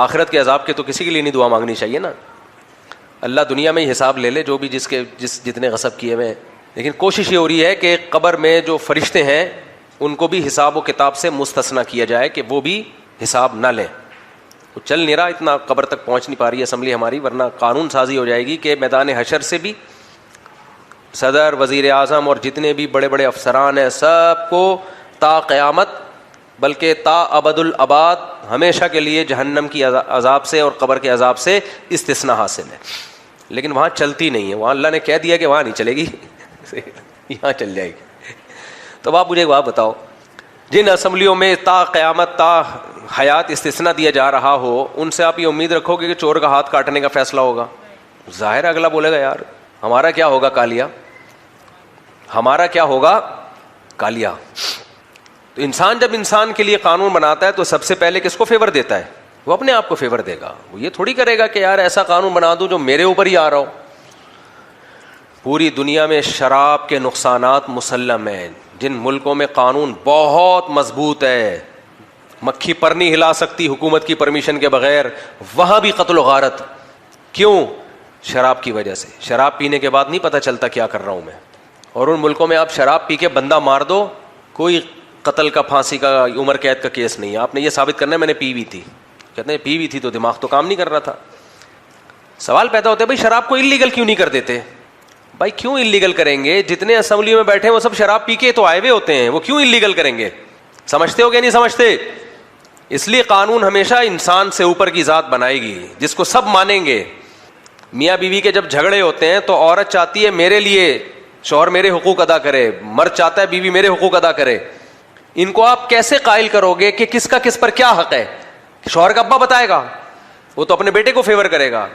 آخرت کے عذاب کے تو کسی کے لیے نہیں دعا مانگنی چاہیے نا. اللہ دنیا میں ہی حساب لے لے جو بھی جتنے غصب کیے ہوئے ہیں, لیکن کوشش یہ ہو رہی ہے کہ قبر میں جو فرشتے ہیں ان کو بھی حساب و کتاب سے مستثنیٰ کیا جائے کہ وہ بھی حساب نہ لیں. وہ چل نہیں رہا, اتنا قبر تک پہنچ نہیں پا رہی اسمبلی ہماری, ورنہ قانون سازی ہو جائے گی کہ میدان حشر سے بھی صدر, وزیر اعظم اور جتنے بھی بڑے بڑے افسران ہیں سب کو تا قیامت بلکہ تا ابد الاباد ہمیشہ کے لیے جہنم کی عذاب سے اور قبر کے عذاب سے استثناء حاصل ہے. لیکن وہاں چلتی نہیں ہے, وہاں اللہ نے کہہ دیا کہ وہاں نہیں چلے گی, یہاں چل جائے گی. تو آپ مجھے ایک بات بتاؤ, جن اسمبلیوں میں تا قیامت تا حیات استثناء دیا جا رہا ہو, ان سے آپ یہ امید رکھو گے کہ چور کا ہاتھ کاٹنے کا فیصلہ ہوگا؟ ظاہر اگلا بولے گا یار ہمارا کیا ہوگا کالیا, ہمارا کیا ہوگا کالیا. تو انسان جب انسان کے لیے قانون بناتا ہے تو سب سے پہلے کس کو فیور دیتا ہے؟ وہ اپنے آپ کو فیور دے گا. وہ یہ تھوڑی کرے گا کہ یار ایسا قانون بنا دوں جو میرے اوپر ہی آ رہا ہو. پوری دنیا میں شراب کے نقصانات مسلم ہیں. جن ملکوں میں قانون بہت مضبوط ہے, مکھی پر نہیں ہلا سکتی حکومت کی پرمیشن کے بغیر, وہاں بھی قتل و غارت. کیوں؟ شراب کی وجہ سے. شراب پینے کے بعد نہیں پتہ چلتا کیا کر رہا ہوں میں. اور ان ملکوں میں آپ شراب پی کے بندہ مار دو, کوئی قتل کا, پھانسی کا, عمر قید کا کیس نہیں ہے. آپ نے یہ ثابت کرنا ہے میں نے پی ہوئی تھی. کہتے ہیں پی ہوئی تھی تو دماغ تو کام نہیں کر رہا تھا. سوال پیدا ہوتا ہے بھائی شراب کو انلیگل کیوں نہیں کر دیتے؟ بھائی کیوں انلیگل کریں گے؟ جتنے اسمبلی میں بیٹھے ہیں وہ سب شراب پی کے تو آئے ہوئے ہوتے ہیں, وہ کیوں انلیگل کریں گے؟ سمجھتے ہو کہ نہیں سمجھتے؟ اس لیے قانون ہمیشہ انسان سے اوپر کی ذات بنائے گی جس کو سب مانیں گے. میاں بیوی کے جب جھگڑے ہوتے ہیں تو عورت چاہتی ہے میرے لیے شوہر میرے حقوق ادا کرے, مرد چاہتا ہے بیوی میرے حقوق ادا کرے. ان کو آپ کیسے قائل کرو گے کہ کس کا کس پر کیا حق ہے؟ شوہر کا ابا بتائے گا, وہ تو اپنے بیٹے کو فیور کرے گا.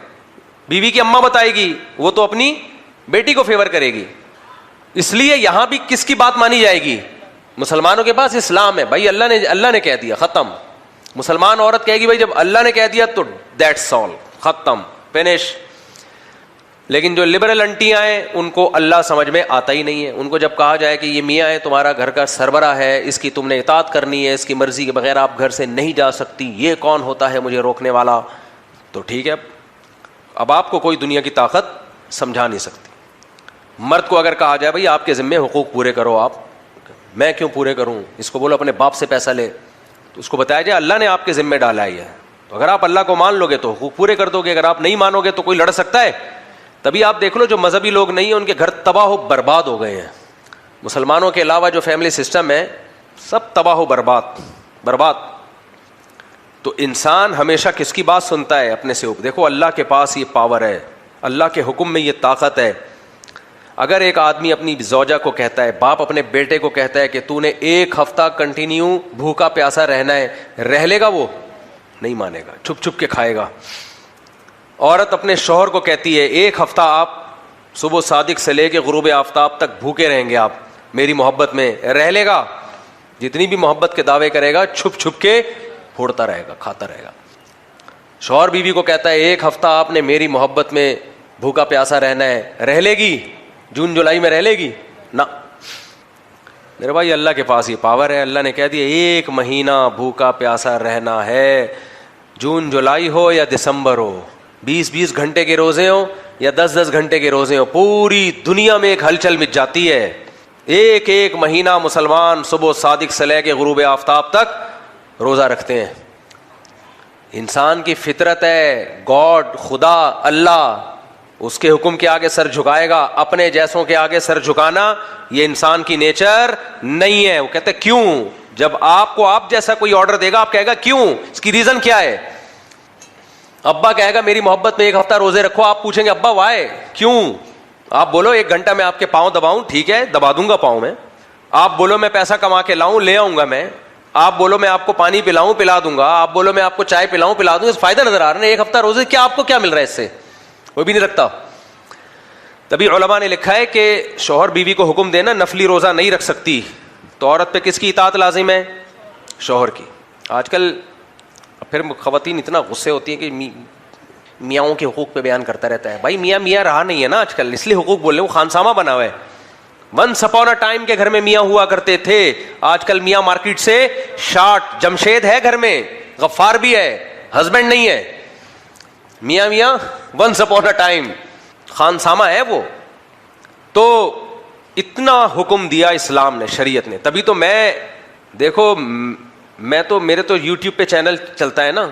بیوی کی اماں بتائے گی, وہ تو اپنی بیٹی کو فیور کرے گی. اس لیے یہاں بھی کس کی بات مانی جائے گی؟ مسلمانوں کے پاس اسلام ہے بھائی, اللہ نے کہہ دیا ختم. مسلمان عورت کہے گی بھائی جب اللہ نے کہہ دیا تو دیٹس آل, ختم, فنش. لیکن جو لبرل انٹیاں ہیں ان کو اللہ سمجھ میں آتا ہی نہیں ہے. ان کو جب کہا جائے کہ یہ میاں ہے تمہارا گھر کا سربراہ ہے, اس کی تم نے اطاعت کرنی ہے, اس کی مرضی کے بغیر آپ گھر سے نہیں جا سکتی, یہ کون ہوتا ہے مجھے روکنے والا؟ تو ٹھیک ہے, اب آپ کو کوئی دنیا کی طاقت سمجھا نہیں سکتی. مرد کو اگر کہا جائے بھائی آپ کے ذمے حقوق پورے کرو, آپ, میں کیوں پورے کروں؟ اس کو بولو اپنے باپ سے پیسہ لے. تو اس کو بتایا جائے اللہ نے آپ کے ذمے ڈالا ہے, تو اگر آپ اللہ کو مان لو گے تو حقوق پورے کر دو گے, اگر آپ نہیں مانو گے تو کوئی لڑ سکتا ہے؟ تبھی آپ دیکھ لو جو مذہبی لوگ نہیں ہیں ان کے گھر تباہ و برباد ہو گئے ہیں. مسلمانوں کے علاوہ جو فیملی سسٹم ہے سب تباہ و برباد. تو انسان ہمیشہ کس کی بات سنتا ہے؟ اپنے سے اوپر. دیکھو اللہ کے پاس یہ پاور ہے, اللہ کے حکم میں یہ طاقت ہے. اگر ایک آدمی اپنی زوجہ کو کہتا ہے, باپ اپنے بیٹے کو کہتا ہے کہ تو نے 1 ہفتہ کنٹینیو بھوکا پیاسا رہنا ہے, رہ لے گا وہ؟ نہیں مانے گا, چھپ چھپ کے کھائے گا. عورت اپنے شوہر کو کہتی ہے 1 ہفتہ آپ صبح صادق سے لے کے غروب آفتاب تک بھوکے رہیں گے آپ میری محبت میں, رہ لے گا؟ جتنی بھی محبت کے دعوے کرے گا چھپ چھپ کے پھوڑتا رہے گا, کھاتا رہے گا. شوہر بیوی کو کہتا ہے 1 ہفتہ آپ نے میری محبت میں بھوکا پیاسا رہنا ہے, رہ لے گی؟ جون جولائی میں رہ لے گی؟ نہ. میرے بھائی اللہ کے پاس یہ پاور ہے, اللہ نے کہہ دیا 1 مہینہ بھوکا پیاسا رہنا ہے, جون جولائی ہو یا دسمبر ہو, 20 گھنٹے کے روزے ہوں یا 10 گھنٹے کے روزے ہوں, پوری دنیا میں ایک ہلچل مچ جاتی ہے. ایک مہینہ مسلمان صبح صادق سے لے کے غروب آفتاب تک روزہ رکھتے ہیں. انسان کی فطرت ہے, گاڈ, خدا, اللہ, اس کے حکم کے آگے سر جھکائے گا, اپنے جیسوں کے آگے سر جھکانا یہ انسان کی نیچر نہیں ہے. وہ کہتے ہیں کیوں؟ جب آپ کو آپ جیسا کوئی آرڈر دے گا آپ کہے گا کیوں, اس کی ریزن کیا ہے؟ ابا کہے گا میری محبت میں 1 ہفتہ روزے رکھو, آپ پوچھیں گے ابا وائے, کیوں؟ آپ بولو 1 گھنٹہ میں آپ کے پاؤں دباؤں, ٹھیک ہے دبا دوں گا پاؤں میں. آپ بولو میں پیسہ کما کے لاؤں, لے آؤں گا میں. آپ بولو میں آپ کو پانی پلاؤں, پلا دوں گا. آپ بولو میں آپ کو چائے پلاؤں, پلا دوں گا. اس فائدہ نظر آ رہا ہے 1 ہفتہ روزے, کیا آپ کو کیا مل رہا ہے اس سے؟ وہ بھی نہیں رکھتا. تبھی علماء نے لکھا ہے کہ شوہر بیوی کو حکم دینا نفلی روزہ نہیں رکھ سکتی, تو عورت پہ کس کی اطاعت لازم ہے؟ شوہر کی. آج کل پھر خواتین اتنا غصے ہوتی ہیں کہ میاؤں کے حقوق پہ بیان کرتا رہتا ہے. بھائی میاں رہا نہیں ہے نا آج کل, اس لیے حقوق بول رہے ہیں, وہ خانسامہ بنا ہوا ہے. ونس اپون اے ٹائم کے گھر میں میاں ہوا کرتے تھے, آج کل میاں مارکیٹ سے شارٹ. جمشید ہے گھر میں, غفار بھی ہے, ہسبینڈ نہیں ہے. میاں ونس اپون اے ٹائم, خانسامہ ہے وہ. تو اتنا حکم دیا اسلام نے, شریعت نے. تبھی تو میں دیکھو, میں تو میرے تو یوٹیوب پہ چینل چلتا ہے نا,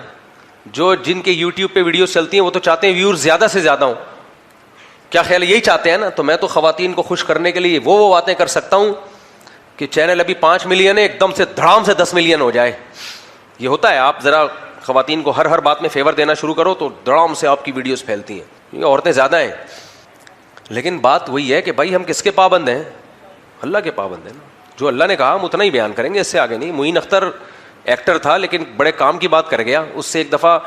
جو جن کے یوٹیوب پہ ویڈیوز چلتی ہیں وہ تو چاہتے ہیں ویورز زیادہ سے زیادہ ہوں. کیا خیال ہے, یہی چاہتے ہیں نا. تو میں تو خواتین کو خوش کرنے کے لیے وہ باتیں کر سکتا ہوں کہ چینل ابھی 5 ملین ہے, ایک دم سے دھڑام سے 10 ملین ہو جائے. یہ ہوتا ہے, آپ ذرا خواتین کو ہر بات میں فیور دینا شروع کرو تو دھڑام سے آپ کی ویڈیوز پھیلتی ہیں, کیونکہ عورتیں زیادہ ہیں. لیکن بات وہی ہے کہ بھائی ہم کس کے پابند ہیں؟ اللہ کے پابند ہیں نا. جو اللہ نے کہا ہم اتنا ہی بیان کریں گے, اس سے آگے نہیں. معین اختر ایکٹر تھا لیکن بڑے کام کی بات کر گیا. اس سے ایک دفعہ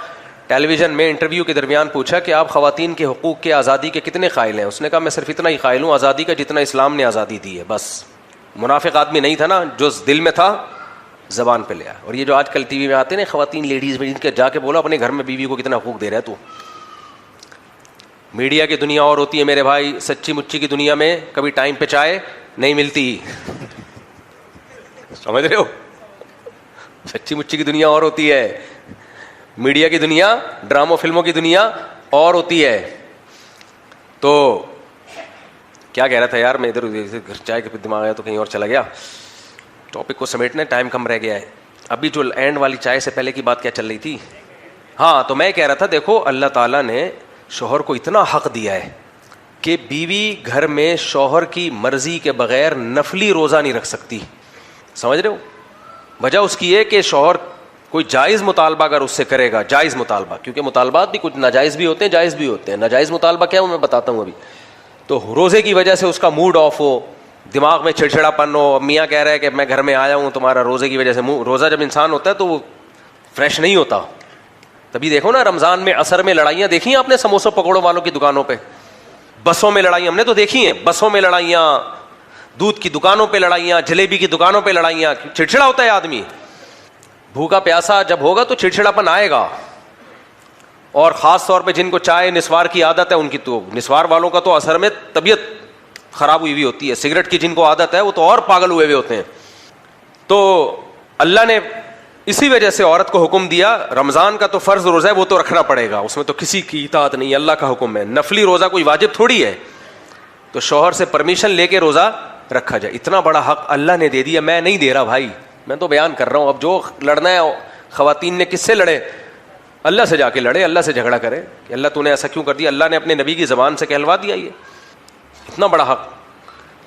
ٹیلی ویژن میں انٹرویو کے درمیان پوچھا کہ آپ خواتین کے حقوق کے, آزادی کے کتنے قائل ہیں؟ اس نے کہا میں صرف اتنا ہی قائل ہوں آزادی کا جتنا اسلام نے آزادی دی ہے, بس. منافق آدمی نہیں تھا نا, جو دل میں تھا زبان پہ لیا. اور یہ جو آج کل ٹی وی میں آتے ہیں خواتین لیڈیز میں, جن کے جا کے بولو اپنے گھر میں بیوی کو کتنا حقوق دے رہا ہے تو. میڈیا کی دنیا اور ہوتی ہے میرے بھائی, سچی مچی کی دنیا میں کبھی ٹائم پہ چائے نہیں ملتی. سمجھ رہے ہو, سچی مچی کی دنیا اور ہوتی ہے, میڈیا کی دنیا, ڈراموں فلموں کی دنیا اور ہوتی ہے. تو کیا کہہ رہا تھا یار میں, ادھر چائے کے دماغ آیا تو کہیں اور چلا گیا. ٹاپک کو سمیٹنے ٹائم کم رہ گیا ہے. ابھی جو اینڈ والی چائے سے پہلے کی بات کیا چل رہی تھی؟ ہاں, تو میں کہہ رہا تھا دیکھو اللہ تعالیٰ نے شوہر کو اتنا حق دیا ہے کہ بیوی گھر میں شوہر کی مرضی کے بغیر نفلی روزہ نہیں رکھ سکتی. سمجھ رہے ہو؟ وجہ اس کی ہے کہ شوہر کوئی جائز مطالبہ اگر اس سے کرے گا, جائز مطالبہ, کیونکہ مطالبات بھی کچھ ناجائز بھی ہوتے ہیں جائز بھی ہوتے ہیں. ناجائز مطالبہ کیا ہو میں بتاتا ہوں ابھی. تو روزے کی وجہ سے اس کا موڈ آف ہو, دماغ میں چھڑچھڑا پن ہو, میاں کہہ رہا ہے کہ میں گھر میں آیا ہوں تمہارا روزے کی وجہ سے. روزہ جب انسان ہوتا ہے تو وہ فریش نہیں ہوتا. تبھی دیکھو نا رمضان میں عصر میں لڑائیاں دیکھی ہیں آپ نے سموسوں پکوڑوں والوں کی دکانوں پہ, بسوں میں لڑائیاں ہم نے تو دیکھی ہیں. بسوں میں لڑائیاں, دودھ کی دکانوں پہ لڑائیاں, جلیبی کی دکانوں پہ لڑائیاں. چھڑچھڑا ہوتا ہے آدمی. بھوکا پیاسا جب ہوگا تو چھڑچھڑاپن آئے گا. اور خاص طور پہ جن کو چائے نسوار کی عادت ہے, ان کی تو نسوار والوں کا تو اثر میں طبیعت خراب ہوئی ہوئی ہوتی ہے. سگریٹ کی جن کو عادت ہے وہ تو اور پاگل ہوئے ہوتے ہیں. تو اللہ نے اسی وجہ سے عورت کو حکم دیا, رمضان کا تو فرض روزہ ہے وہ تو رکھنا پڑے گا, اس میں تو کسی کی اطاعت نہیں, اللہ کا حکم ہے. نفلی روزہ کوئی واجب تھوڑی ہے, تو شوہر سے پرمیشن لے کے روزہ رکھا جائے. اتنا بڑا حق اللہ نے دے دیا, میں نہیں دے رہا بھائی, میں تو بیان کر رہا ہوں. اب جو لڑنا ہے خواتین نے کس سے لڑے, اللہ سے جا کے لڑے, اللہ سے جھگڑا کرے کہ اللہ تو نے ایسا کیوں کر دیا. اللہ نے اپنے نبی کی زبان سے کہلوا دیا. یہ اتنا بڑا حق.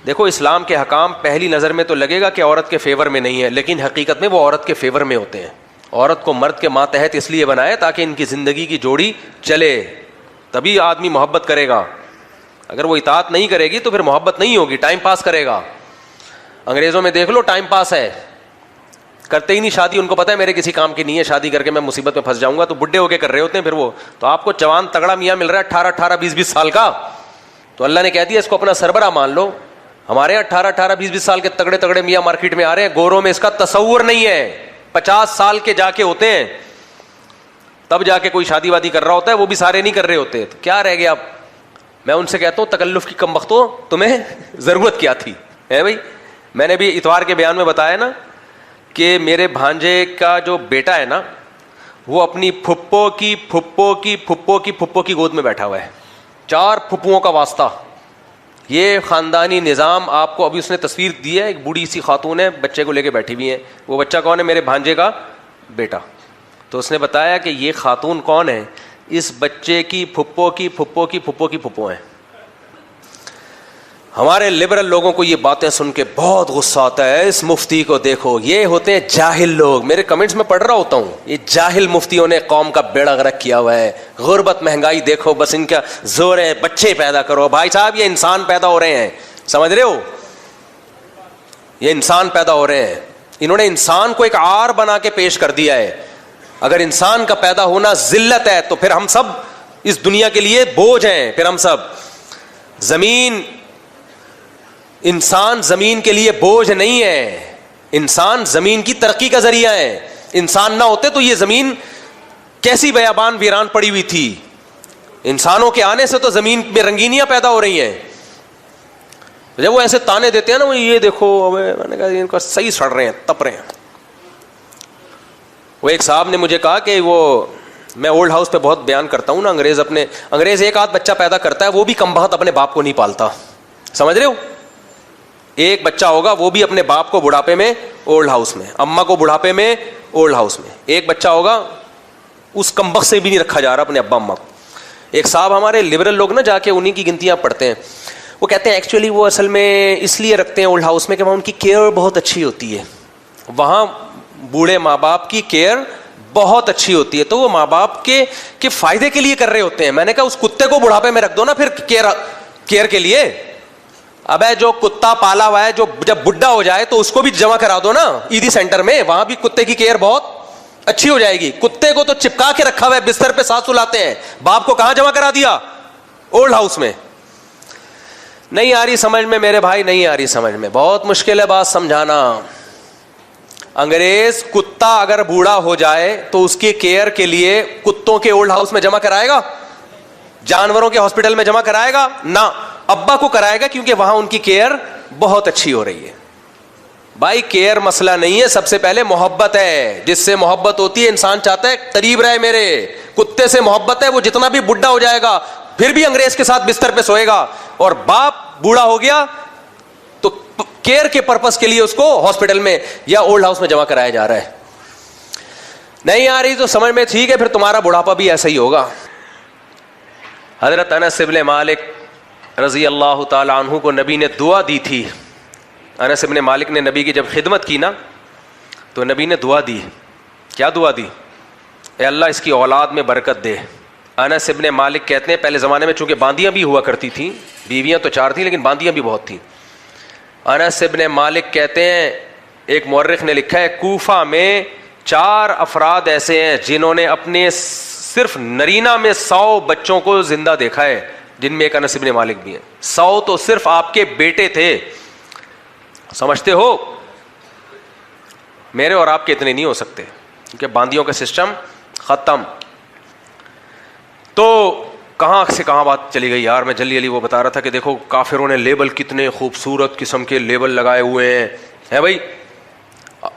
دیکھو اسلام کے حکام پہلی نظر میں تو لگے گا کہ عورت کے فیور میں نہیں ہے, لیکن حقیقت میں وہ عورت کے فیور میں ہوتے ہیں. عورت کو مرد کے ماتحت اس لیے بنائے تاکہ ان کی زندگی کی جوڑی چلے, تبھی آدمی محبت کرے گا. اگر وہ اطاعت نہیں کرے گی تو پھر محبت نہیں ہوگی, ٹائم پاس کرے گا. انگریزوں میں دیکھ لو, ٹائم پاس ہے, کرتے ہی نہیں شادی. ان کو پتا ہے میرے کسی کام کی نہیں ہے, شادی کر کے میں مصیبت میں پھنس جاؤں گا, تو بڈھے ہو کے کر رہے ہوتے ہیں پھر وہ. تو آپ کو جوان تگڑا میاں مل رہا ہے 18 20 سال کا, تو اللہ نے کہہ دیا اس کو اپنا سربراہ مان لو. ہمارے یہاں 18 20 سال کے تگڑے تگڑے میاں مارکیٹ میں آ رہے ہیں, گوروں میں اس کا تصور نہیں ہے. 50 سال کے جا کے ہوتے ہیں تب جا کے کوئی شادی وادی کر رہا ہوتا ہے, وہ بھی سارے نہیں کر رہے ہوتے. تو کیا رہ گیا اب؟ میں ان سے کہتا ہوں تکلف کی کم وقتوں تمہیں ضرورت کیا تھی ہے بھائی. میں نے بھی اتوار کے بیان میں بتایا نا کہ میرے بھانجے کا جو بیٹا ہے نا, وہ اپنی پھپھو کی پھپھو کی پھپھو کی پھپھو کی گود میں بیٹھا ہوا ہے. 4 پھپھوؤں کا واسطہ. یہ خاندانی نظام آپ کو ابھی اس نے تصویر دی ہے, ایک بوڑھی سی خاتون ہے بچے کو لے کے بیٹھی ہوئی ہے. وہ بچہ کون ہے؟ میرے بھانجے کا بیٹا. تو اس نے بتایا کہ یہ خاتون کون ہے؟ اس بچے کی پھپھو کی پھپھو کی پھپھو کی پھپھو ہیں. ہمارے لبرل لوگوں کو یہ باتیں سن کے بہت غصہ آتا ہے. اس مفتی کو دیکھو, یہ ہوتے ہیں جاہل لوگ. میرے کمنٹس میں پڑھ رہا ہوتا ہوں, یہ جاہل مفتیوں نے قوم کا بیڑا غرق کیا ہوا ہے. غربت مہنگائی دیکھو, بس ان کا زور ہے بچے پیدا کرو. بھائی صاحب یہ انسان پیدا ہو رہے ہیں, سمجھ رہے ہو؟ یہ انسان پیدا ہو رہے ہیں. انہوں نے انسان کو ایک عار بنا کے پیش کر دیا ہے. اگر انسان کا پیدا ہونا ذلت ہے تو پھر ہم سب اس دنیا کے لیے بوجھ ہیں. پھر ہم سب انسان زمین کے لیے بوجھ نہیں ہے, انسان زمین کی ترقی کا ذریعہ ہے. انسان نہ ہوتے تو یہ زمین کیسی بیابان ویران پڑی ہوئی تھی. انسانوں کے آنے سے تو زمین میں رنگینیاں پیدا ہو رہی ہیں. جب وہ ایسے تانے دیتے ہیں نا, وہ یہ دیکھو, میں نے کہا ان کا صحیح سڑ رہے ہیں, تپ رہے ہیں. وہ ایک صاحب نے مجھے کہا کہ میں اولڈ ہاؤس پہ بہت بیان کرتا ہوں نا, انگریز ایک آدھ بچہ پیدا کرتا ہے, وہ بھی کم بخت اپنے باپ کو نہیں پالتا. سمجھ رہے ہو؟ ایک بچہ ہوگا وہ بھی اپنے باپ کو بڑھاپے میں اولڈ ہاؤس میں, اماں کو بڑھاپے میں اولڈ ہاؤس میں. ایک بچہ ہوگا اس کمبخت سے بھی نہیں رکھا جا رہا اپنے ابا اماں کو. ایک صاحب ہمارے لبرل لوگ نا جا کے انہیں کی گنتیاں پڑھتے ہیں. وہ کہتے ہیں ایکچولی وہ اصل میں اس لیے رکھتے ہیں اولڈ ہاؤس میں کہ وہاں ان کی کیئر بہت اچھی ہوتی ہے. وہاں بوڑھے ماں باپ کی کیئر بہت اچھی ہوتی ہے, تو وہ ماں باپ کے فائدے کے لیے کر رہے ہوتے ہیں. میں نے کہا اس کتے کو بڑھاپے میں رکھ دو نا پھر کیئر کے لیے. اب جو کتا پالا ہوا ہے, جو جب بڈھا ہو جائے تو اس کو بھی جمع کرا دو نا عیدی سینٹر میں, وہاں بھی کتے کی کیئر بہت اچھی ہو جائے گی. کتے کو تو چپکا کے رکھا ہوا ہے, بستر پہ ساتھ سلاتے ہیں. باپ کو کہاں جمع کرا دیا؟ اولڈ ہاؤس میں. نہیں آ رہی سمجھ میں میرے بھائی, نہیں آ رہی سمجھ میں, بہت مشکل ہے بات سمجھانا. انگریز کتا اگر بوڑھا ہو جائے تو اس کی کیئر کے لیے کتوں کے اولڈ ہاؤس میں جمع کرائے گا؟ جانوروں کے ہاسپٹل میں جمع کرائے گا؟ نہ, ابا کو کرائے گا کیونکہ وہاں ان کی کیئر بہت اچھی ہو رہی ہے. بھائی کیئر مسئلہ نہیں ہے, سب سے پہلے محبت ہے. جس سے محبت ہوتی ہے انسان چاہتا ہے قریب رہے میرے. کتے سے محبت ہے, وہ جتنا بھی بڈھا ہو جائے گا پھر بھی انگریز کے ساتھ بستر پہ سوئے گا. اور باپ بوڑھا ہو گیا تو کیئر کے پرپس کے لیے اس کو ہاسپٹل میں یا اولڈ ہاؤس میں جمع کرایا جا رہا ہے. نہیں آ رہی تو سمجھ میں, ٹھیک ہے, پھر تمہارا بڑھاپا بھی ایسا ہی ہوگا. حضرت انس بن مالک رضی اللہ تعالی عنہ کو نبی نے دعا دی تھی. انس بن مالک نے نبی کی جب خدمت کی نا تو نبی نے دعا دی. کیا دعا دی؟ اے اللہ اس کی اولاد میں برکت دے. انس بن مالک کہتے ہیں پہلے زمانے میں چونکہ باندیاں بھی ہوا کرتی تھیں, بیویاں تو 4 تھیں لیکن باندیاں بھی بہت تھیں. انس بن مالک کہتے ہیں, ایک مورخ نے لکھا ہے کوفہ میں 4 افراد ایسے ہیں جنہوں نے اپنے صرف نرینہ میں 100 بچوں کو زندہ دیکھا ہے, جن میں ایک انس بن مالک بھی ہیں. 100 تو صرف آپ کے بیٹے تھے. سمجھتے ہو؟ میرے اور آپ کے اتنے نہیں ہو سکتے کیونکہ باندیوں کا سسٹم ختم. تو کہاں سے کہاں بات چلی گئی یار. میں جلدی وہ بتا رہا تھا کہ دیکھو کافروں نے لیبل کتنے خوبصورت قسم کے لیبل لگائے ہوئے ہیں بھائی.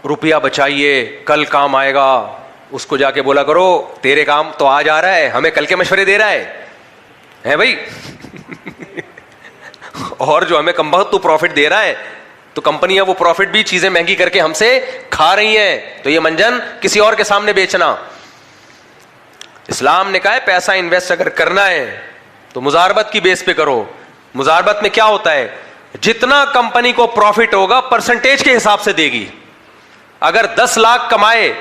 روپیہ بچائیے کل کام آئے گا. اس کو جا کے بولا کرو تیرے کام تو آج آ رہا ہے, ہمیں کل کے مشورے دے رہا ہے بھائی. اور جو ہمیں کم بخت تو پروفٹ دے رہا ہے, تو کمپنیاں وہ پروفٹ بھی چیزیں مہنگی کر کے ہم سے کھا رہی ہیں, تو یہ منجن کسی اور کے سامنے بیچنا. اسلام نے کہا ہے پیسہ انویسٹ اگر کرنا ہے تو مزاربت کی بیس پہ کرو. مزاربت میں کیا ہوتا ہے, جتنا کمپنی کو پروفٹ ہوگا پرسنٹیج کے حساب سے دے گی. اگر 10 لاکھ کمائے,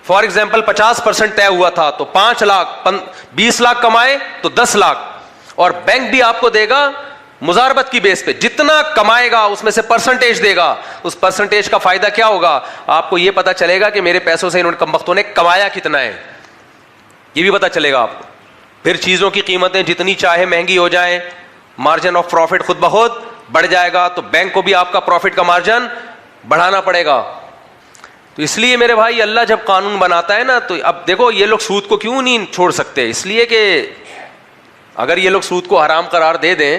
فار ایگزامپل 50% طے ہوا تھا, تو 5 لاکھ 20 لاکھ کمائے تو 10 لاکھ, اور بینک بھی آپ کو دے گا مزاربت کی بیس پہ، جتنا کمائے گا اس میں سے پرسنٹیج دے گا. اس پرسنٹیج کا فائدہ کیا ہوگا؟ آپ کو یہ پتا چلے گا کہ میرے پیسوں سے انہوں نے کمبختوں نے کمایا کتنا ہے، یہ بھی پتا چلے گا آپ کو. پھر چیزوں کی قیمتیں جتنی چاہے مہنگی ہو جائیں، مارجن آف پروفٹ خود بخود بڑھ جائے گا، تو بینک کو بھی آپ کا پروفٹ کا مارجن بڑھانا پڑے گا. تو اس لیے میرے بھائی اللہ جب قانون بناتا ہے نا، تو اب دیکھو یہ لوگ سود کو کیوں نہیں چھوڑ سکتے؟ اس لیے کہ اگر یہ لوگ سود کو حرام قرار دے دیں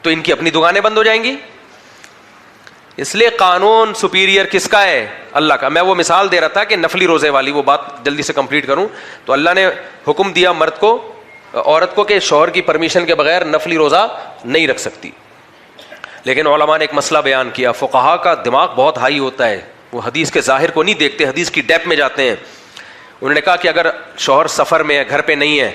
تو ان کی اپنی دکانیں بند ہو جائیں گی. اس لیے قانون سپیریئر کس کا ہے؟ اللہ کا. میں وہ مثال دے رہا تھا کہ نفلی روزے والی، وہ بات جلدی سے کمپلیٹ کروں. تو اللہ نے حکم دیا مرد کو، عورت کو، کہ شوہر کی پرمیشن کے بغیر نفلی روزہ نہیں رکھ سکتی. لیکن علماء نے ایک مسئلہ بیان کیا. فقہا کا دماغ بہت ہائی ہوتا ہے، وہ حدیث کے ظاہر کو نہیں دیکھتے، حدیث کی ڈیپ میں جاتے ہیں. انہوں نے کہا کہ اگر شوہر سفر میں ہے، گھر پہ نہیں ہے،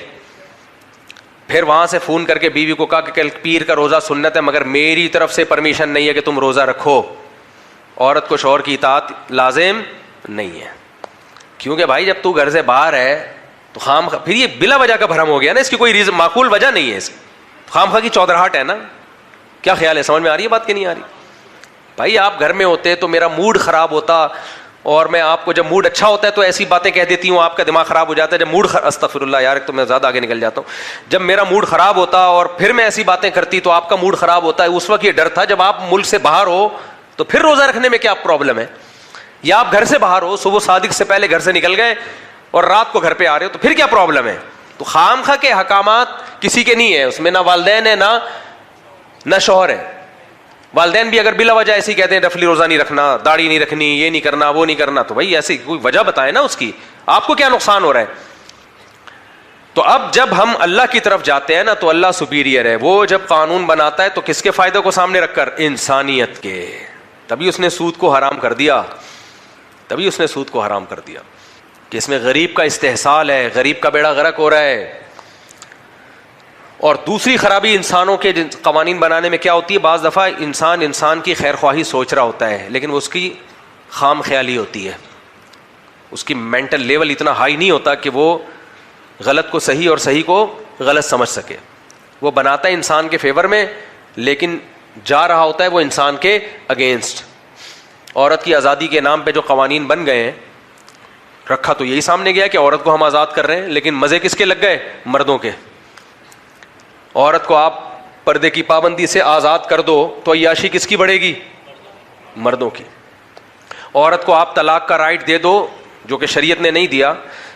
پھر وہاں سے فون کر کے بیوی کو کہا کہ کل پیر کا روزہ سنت ہے مگر میری طرف سے پرمیشن نہیں ہے کہ تم روزہ رکھو، عورت کو شوہر کی اطاعت لازم نہیں ہے. کیونکہ بھائی جب تو گھر سے باہر ہے تو خام پھر یہ بلا وجہ کا بھرم ہو گیا نا، اس کی کوئی ریزن معقول وجہ نہیں ہے، اس خام خواہ کی چودراہٹ ہے نا. کیا خیال ہے؟ سمجھ میں آ رہی ہے بات کہ نہیں آ رہی؟ بھائی آپ گھر میں ہوتے تو میرا موڈ خراب ہوتا، اور میں آپ کو جب موڈ اچھا ہوتا ہے تو ایسی باتیں کہہ دیتی ہوں، آپ کا دماغ خراب ہو جاتا ہے. جب موڈ استغفر اللہ یار، تو میں زیادہ آگے نکل جاتا ہوں. جب میرا موڈ خراب ہوتا اور پھر میں ایسی باتیں کرتی تو آپ کا موڈ خراب ہوتا ہے. اس وقت یہ ڈر تھا جب آپ ملک سے باہر ہو تو پھر روزہ رکھنے میں کیا پرابلم ہے؟ یا آپ گھر سے باہر ہو، صبح صادق سے پہلے گھر سے نکل گئے اور رات کو گھر پہ آ رہے ہو، تو پھر کیا پرابلم ہے؟ تو خام خواہ کے حکامات کسی کے نہیں ہے، اس میں نہ والدین ہے نہ شوہر ہے. والدین بھی اگر بلا وجہ ایسی کہتے ہیں نفلی روزہ نہیں رکھنا، داڑھی نہیں رکھنی، یہ نہیں کرنا، وہ نہیں کرنا، تو بھائی ایسی کوئی وجہ بتائے نا اس کی، آپ کو کیا نقصان ہو رہا ہے. تو اب جب ہم اللہ کی طرف جاتے ہیں نا تو اللہ سپیریئر ہے. وہ جب قانون بناتا ہے تو کس کے فائدے کو سامنے رکھ کر؟ انسانیت کے. تبھی اس نے سود کو حرام کر دیا، تبھی اس نے سود کو حرام کر دیا کہ اس میں غریب کا استحصال ہے، غریب کا بیڑا غرق ہو رہا ہے. اور دوسری خرابی انسانوں کے قوانین بنانے میں کیا ہوتی ہے؟ بعض دفعہ انسان کی خیر خواہی سوچ رہا ہوتا ہے لیکن اس کی خام خیالی ہوتی ہے، اس کی مینٹل لیول اتنا ہائی نہیں ہوتا کہ وہ غلط کو صحیح اور صحیح کو غلط سمجھ سکے. وہ بناتا ہے انسان کے فیور میں لیکن جا رہا ہوتا ہے وہ انسان کے اگینسٹ. عورت کی آزادی کے نام پہ جو قوانین بن گئے ہیں، رکھا تو یہی سامنے گیا کہ عورت کو ہم آزاد کر رہے ہیں، لیکن مزے کس کے لگ گئے؟ مردوں کے. عورت کو آپ پردے کی پابندی سے آزاد کر دو تو عیاشی کس کی بڑھے گی؟ مردوں کی. عورت کو آپ طلاق کا رائٹ دے دو جو کہ شریعت نے نہیں دیا،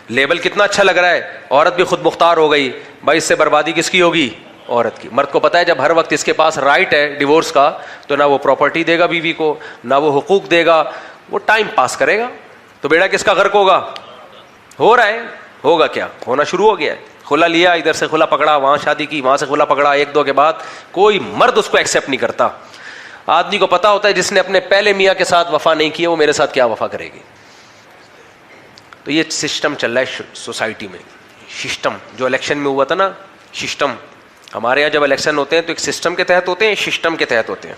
لیبل کتنا اچھا لگ رہا ہے، عورت بھی خود مختار ہو گئی، بھائی اس سے بربادی کس کی ہوگی؟ عورت کی. مرد کو پتا ہے جب ہر وقت اس کے پاس رائٹ ہے ڈیورس کا تو نہ وہ پراپرٹی دے گا بیوی کو، نہ وہ حقوق دے گا، وہ ٹائم پاس کرے گا. تو بیڑا کس کا غرق ہوگا؟ ہو رہا ہے، ہوگا کیا، ہونا شروع ہو گیا ہے. کھلا لیا، ادھر سے کھلا پکڑا، وہاں شادی کی، وہاں سے کھلا پکڑا، ایک دو کے بعد کوئی مرد اس کو ایکسیپٹ نہیں کرتا. آدمی کو پتا ہوتا ہے جس نے اپنے پہلے میاں کے ساتھ وفا نہیں کی وہ میرے ساتھ کیا وفا کرے گی. تو یہ سسٹم چل رہا ہے سوسائٹی میں. سسٹم جو الیکشن میں ہوا تھا نا، سسٹم ہمارے یہاں جب الیکشن ہوتے ہیں تو ایک سسٹم کے تحت ہوتے ہیں، سسٹم کے تحت ہوتے ہیں،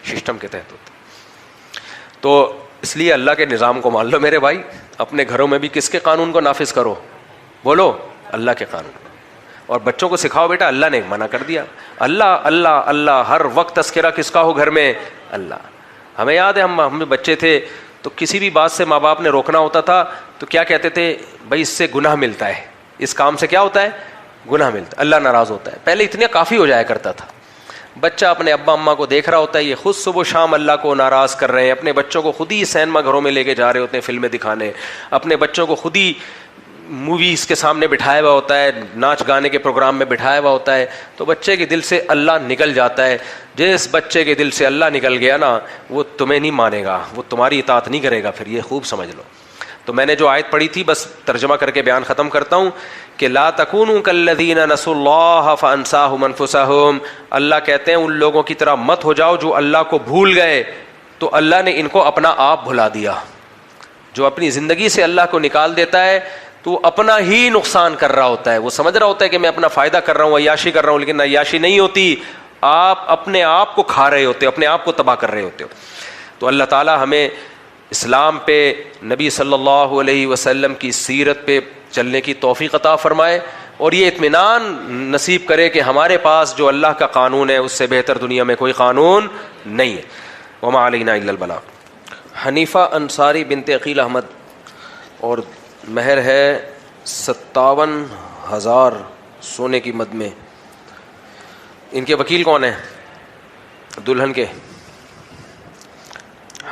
سسٹم کے تحت ہوتے ہیں. تو اس لیے اللہ کے نظام کو مان لو میرے بھائی. اپنے گھروں میں بھی کس کے قانون کو نافذ کرو؟ بولو اللہ کے قانون. اور بچوں کو سکھاؤ بیٹا اللہ نے منع کر دیا، اللہ اللہ اللہ، ہر وقت تذکرہ کس کا ہو گھر میں؟ اللہ. ہمیں یاد ہے ہم بچے تھے تو کسی بھی بات سے ماں باپ نے روکنا ہوتا تھا تو کیا کہتے تھے؟ بھائی اس سے گناہ ملتا ہے، اس کام سے کیا ہوتا ہے؟ گناہ ملتا ہے، اللہ ناراض ہوتا ہے. پہلے اتنے کافی ہو جایا کرتا تھا. بچہ اپنے ابا اماں کو دیکھ رہا ہوتا ہے یہ خود صبح شام اللہ کو ناراض کر رہے ہیں، اپنے بچوں کو خود ہی سینما گھروں میں لے کے جا رہے ہوتے ہیں فلمیں دکھانے، اپنے بچوں کو خود ہی موویز کے سامنے بٹھایا ہوا ہوتا ہے، ناچ گانے کے پروگرام میں بٹھایا ہوا ہوتا ہے. تو بچے کے دل سے اللہ نکل جاتا ہے. جس بچے کے دل سے اللہ نکل گیا نا وہ تمہیں نہیں مانے گا، وہ تمہاری اطاعت نہیں کرے گا. پھر یہ خوب سمجھ لو. تو میں نے جو آیت پڑھی تھی بس ترجمہ کر کے بیان ختم کرتا ہوں کہ لا تکونوا کالذین نسوا اللہ فانساہم انفسہم. اللہ کہتے ہیں ان لوگوں کی طرح مت ہو جاؤ جو اللہ کو بھول گئے تو اللہ نے ان کو اپنا آپ بھلا دیا. جو اپنی زندگی سے اللہ کو نکال دیتا ہے تو اپنا ہی نقصان کر رہا ہوتا ہے. وہ سمجھ رہا ہوتا ہے کہ میں اپنا فائدہ کر رہا ہوں، عیاشی کر رہا ہوں، لیکن عیاشی نہیں ہوتی، آپ اپنے آپ کو کھا رہے ہوتے ہو، اپنے آپ کو تباہ کر رہے ہوتے ہو. تو اللہ تعالی ہمیں اسلام پہ، نبی صلی اللہ علیہ وسلم کی سیرت پہ چلنے کی توفیق عطا فرمائے. اور یہ اطمینان نصیب کرے کہ ہمارے پاس جو اللہ کا قانون ہے اس سے بہتر دنیا میں کوئی قانون نہیں ہے. وما علینا الا البلاغ. حنیفہ انصاری بنت عقیل احمد اور مہر ہے 57,000 سونے کی مد میں. ان کے وکیل کون ہیں دلہن کے؟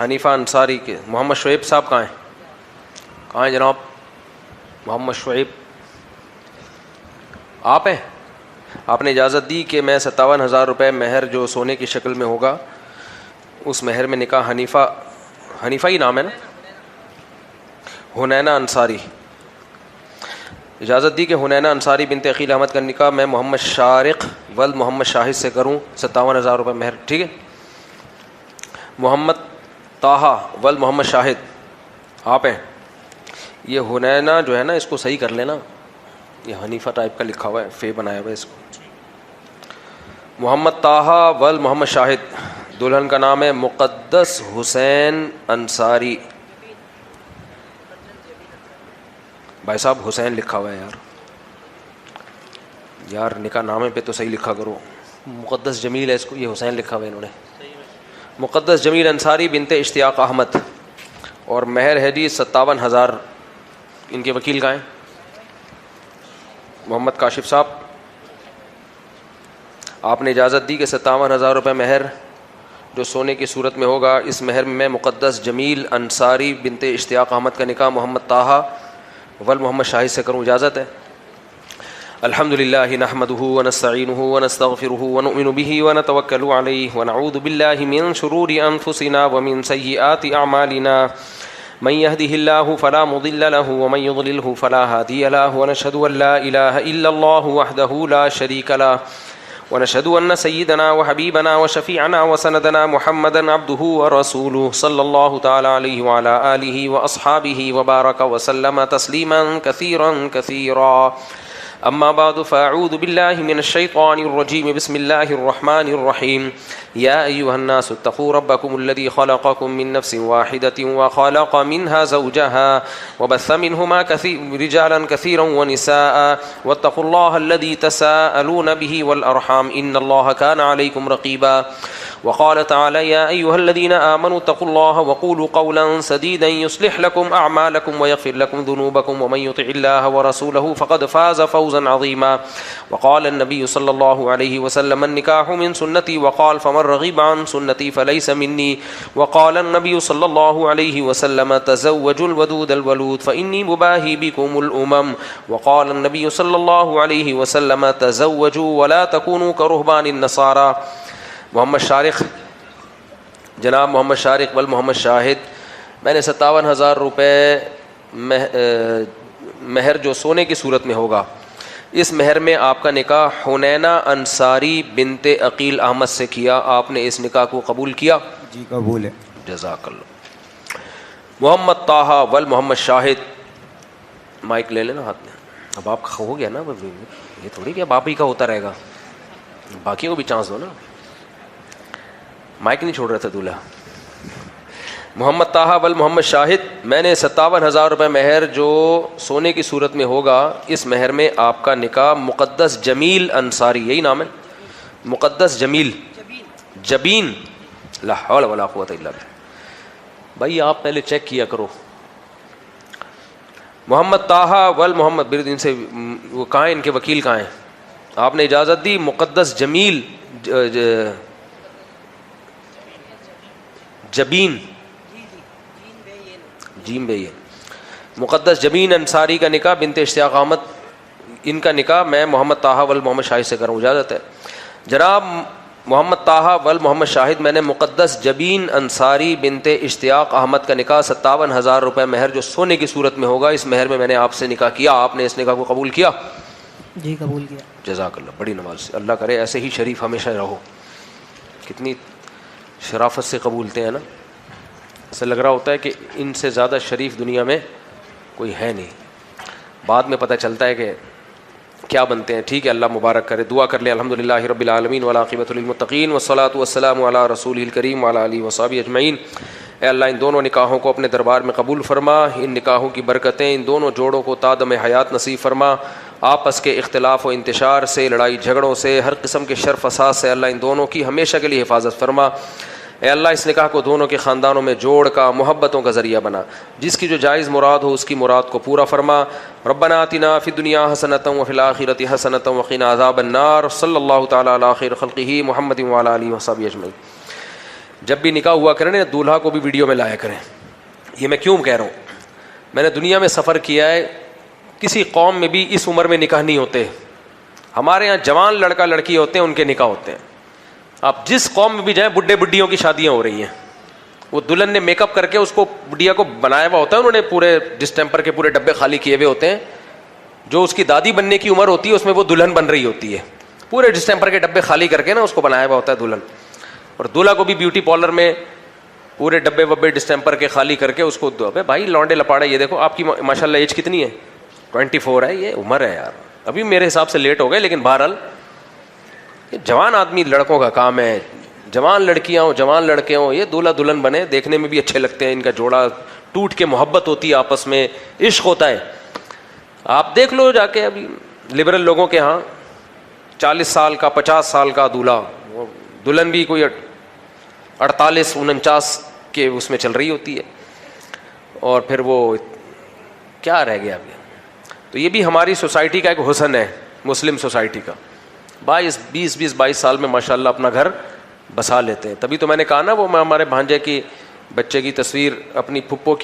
حنیفہ انصاری کے محمد شعیب صاحب کہاں ہیں جناب؟ محمد شعیب آپ ہیں؟ آپ نے اجازت دی کہ میں 57,000 روپے مہر جو سونے کی شکل میں ہوگا اس مہر میں نکاح حنیفہ ہی نام ہے نا، حنینہ انصاری، اجازت دی کہ حنینہ انصاری بنت عقیل احمد کا نکاح میں محمد شارق ولد محمد شاہد سے کروں 57,000 روپے مہر. ٹھیک ہے. محمد طاہا ولد محمد شاہد آپ ہیں. یہ حنینہ جو ہے نا اس کو صحیح کر لینا، یہ حنیفہ ٹائپ کا لکھا ہوا ہے، فے بنایا ہوا ہے اس کو. محمد طاہا ولد محمد شاہد، دلہن کا نام ہے مقدس حسین انصاری. بھائی صاحب حسین لکھا ہوا ہے یار نکاح نامے پہ تو صحیح لکھا کرو. مقدس جمیل ہے اس کو، یہ حسین لکھا ہوا ہے انہوں نے. مقدس جمیل انصاری بنت اشتیاق احمد اور مہر ہے جی 57,000. ان کے وکیل کہاں ہیں؟ محمد کاشف صاحب. آپ نے اجازت دی کہ 57,000 روپے مہر جو سونے کی صورت میں ہوگا اس مہر میں مقدس جمیل انصاری بنت اشتیاق احمد کا نکاح محمد طاہا ول محمد شاہد سے کروں، اجازت ہے؟ الحمدللہ نحمده ونستعینه ونستغفره ونؤمن به ونتوکل علیہ ونعوذ باللہ من شرور انفسنا ومن سیئات اعمالنا من يهده الله فلا مضل له ومن يضلله فلا هادي له ونشهد ان لا اله الا الله وحده لا شريك له ونشهد ان سيدنا وحبيبنا وشفيعنا وسندنا محمدا عبده ورسوله صلى الله تعالى عليه وعلى اله واصحابه وبارك وسلم تسليما كثيرا كثيرا. اما بعد فاعوذ بالله من الشيطان الرجيم. بسم الله الرحمن الرحيم. يا ايها الناس اتقوا ربكم الذي خلقكم من نفس واحدة وخلق منها زوجها وبث منهما رجالا كثيرا ونساء واتقوا الله الذي تساءلون به والارحام ان الله كان عليكم رقيبا. وقال تعالى يا ايها الذين امنوا اتقوا الله وقولوا قولا سديدا يصلح لكم اعمالكم ويغفر لكم ذنوبكم ومن يطع الله ورسوله فقد فاز فوزا عظيما. وقال النبي صلى الله عليه وسلم النكاح من سنتي وقال فمن رغب عن سنتي فليس مني. وقال النبي صلى الله عليه وسلم تزوجوا الودود الولود فاني مباهي بكم الامم. وقال النبي صلى الله عليه وسلم تزوجوا ولا تكونوا كرهبان النصارى. محمد شارق، جناب محمد شارق ول محمد شاہد، میں نے 57,000 روپے مہر جو سونے کی صورت میں ہوگا اس مہر میں آپ کا نکاح حنینہ انصاری بنت عقیل احمد سے کیا. آپ نے اس نکاح کو قبول کیا؟ جی قبول ہے. جزاک اللہ. محمد طاہا ول محمد شاہد، مائک لے لینا ہاتھ میں. اب آپ کا ہو گیا نا، یہ تھوڑی کہ اب آپ ہی کا ہوتا رہے گا، باقیوں کو بھی چانس دو نا. مائک نہیں چھوڑ رہا تھا دولہا. محمد طاہا ول محمد شاہد، میں نے 57,000 روپے مہر جو سونے کی صورت میں ہوگا اس مہر میں آپ کا نکاح مقدس جمیل انصاری، یہی نام ہے مقدس جمیل جبین، لا حول ولا قوت الا باللہ. بھائی آپ پہلے چیک کیا کرو. محمد طاہا ول محمد برد، ان سے وہ کہاں ہیں، ان کے وکیل کہاں ہیں؟ آپ نے اجازت دی مقدس جمیل جبین جیم بے مقدس جبین انصاری کا نکاح بنت اشتیاق احمد، ان کا نکاح میں محمد طاہا ول محمد شاہد سے کروں، اجازت ہے؟ جناب محمد طاہا ول محمد شاہد، میں نے مقدس جبین انصاری بنت اشتیاق احمد کا نکاح 57,000 روپے مہر جو سونے کی صورت میں ہوگا اس مہر میں نے آپ سے نکاح کیا. آپ نے اس نکاح کو قبول کیا؟ جی قبول کیا. جزاک اللہ. بڑی نماز سے، اللہ کرے ایسے ہی شریف ہمیشہ رہو. کتنی شرافت سے قبولتے ہیں نا، ایسا لگ رہا ہوتا ہے کہ ان سے زیادہ شریف دنیا میں کوئی ہے نہیں. بعد میں پتہ چلتا ہے کہ کیا بنتے ہیں. ٹھیک ہے، اللہ مبارک کرے. دعا کر لیں. الحمدللہ رب العالمین والعاقبۃ للمتقین والصلاۃ والسلام علی رسولہ الکریم وعلی آلہ وصحبہ اجمعین. اے اللہ ان دونوں نکاحوں کو اپنے دربار میں قبول فرما. ان نکاحوں کی برکتیں ان دونوں جوڑوں کو تا دم حیات نصیب فرما. آپس کے اختلاف و انتشار سے، لڑائی جھگڑوں سے، ہر قسم کے شر فساد سے اللہ ان دونوں کی ہمیشہ کے لیے حفاظت فرما۔ اے اللہ اس نکاح کو دونوں کے خاندانوں میں جوڑ کا، محبتوں کا ذریعہ بنا، جس کی جو جائز مراد ہو اس کی مراد کو پورا فرما۔ ربنا آتنا فی الدنیا حسنۃ وفی الآخرۃ حسنۃ وقنا عذاب النار۔ صلی اللہ تعالیٰ علی خیر خلقہ محمد وعلی آلہ وصحبہ اجمعین۔ جب بھی نکاح ہوا کریں دولہا کو بھی ویڈیو میں لایا کریں۔ یہ میں کیوں کہہ رہا ہوں، میں نے دنیا میں سفر کیا ہے، کسی قوم میں بھی اس عمر میں نکاح نہیں ہوتے۔ ہمارے یہاں جوان لڑکا لڑکی ہوتے ہیں، ان کے نکاح ہوتے ہیں۔ آپ جس قوم میں بھی جائیں بڈھے بڈھیوں کی شادیاں ہو رہی ہیں، وہ دلہن نے میک اپ کر کے اس کو بڈھیا کو بنایا ہوا ہوتا ہے، انہوں نے پورے ڈسٹمپر کے پورے ڈبے خالی کیے ہوئے ہوتے ہیں، جو اس کی دادی بننے کی عمر ہوتی ہے اس میں وہ دلہن بن رہی ہوتی ہے، پورے ڈسٹمپر کے ڈبے خالی کر کے نا اس کو بنایا ہوا ہوتا ہے دلہن، اور دولہا کو بھی بیوٹی پارلر میں پورے ڈبے وبے ڈسٹمپر کے خالی کر کے اس کو دو۔ بھائی لونڈے لپاڑے، یہ دیکھو آپ کی ماشاء اللہ ایج کتنی ہے؟ 24 ہے، یہ عمر ہے یار، ابھی میرے حساب سے لیٹ ہو گئے، لیکن بہرحال یہ جوان آدمی لڑکوں کا کام ہے، جوان لڑکیاں ہوں جوان لڑکے ہوں، یہ دولہا دلہن بنے، دیکھنے میں بھی اچھے لگتے ہیں، ان کا جوڑا ٹوٹ کے محبت ہوتی ہے، آپس میں عشق ہوتا ہے۔ آپ دیکھ لو جا کے ابھی لبرل لوگوں کے ہاں 40 سال کا 50 سال کا دولہا، دلہن بھی کوئی 48 49 کے اس میں چل رہی ہوتی ہے، اور پھر وہ کیا رہ گیا ابھی۔ تو یہ بھی ہماری سوسائٹی کا ایک حسن ہے، مسلم سوسائٹی کا، 22 سال میں ماشاءاللہ اپنا گھر بسا لیتے ہیں۔ تبھی تو میں نے کہا نا، وہ میں ہمارے بھانجے کی بچے کی تصویر اپنی پھپھو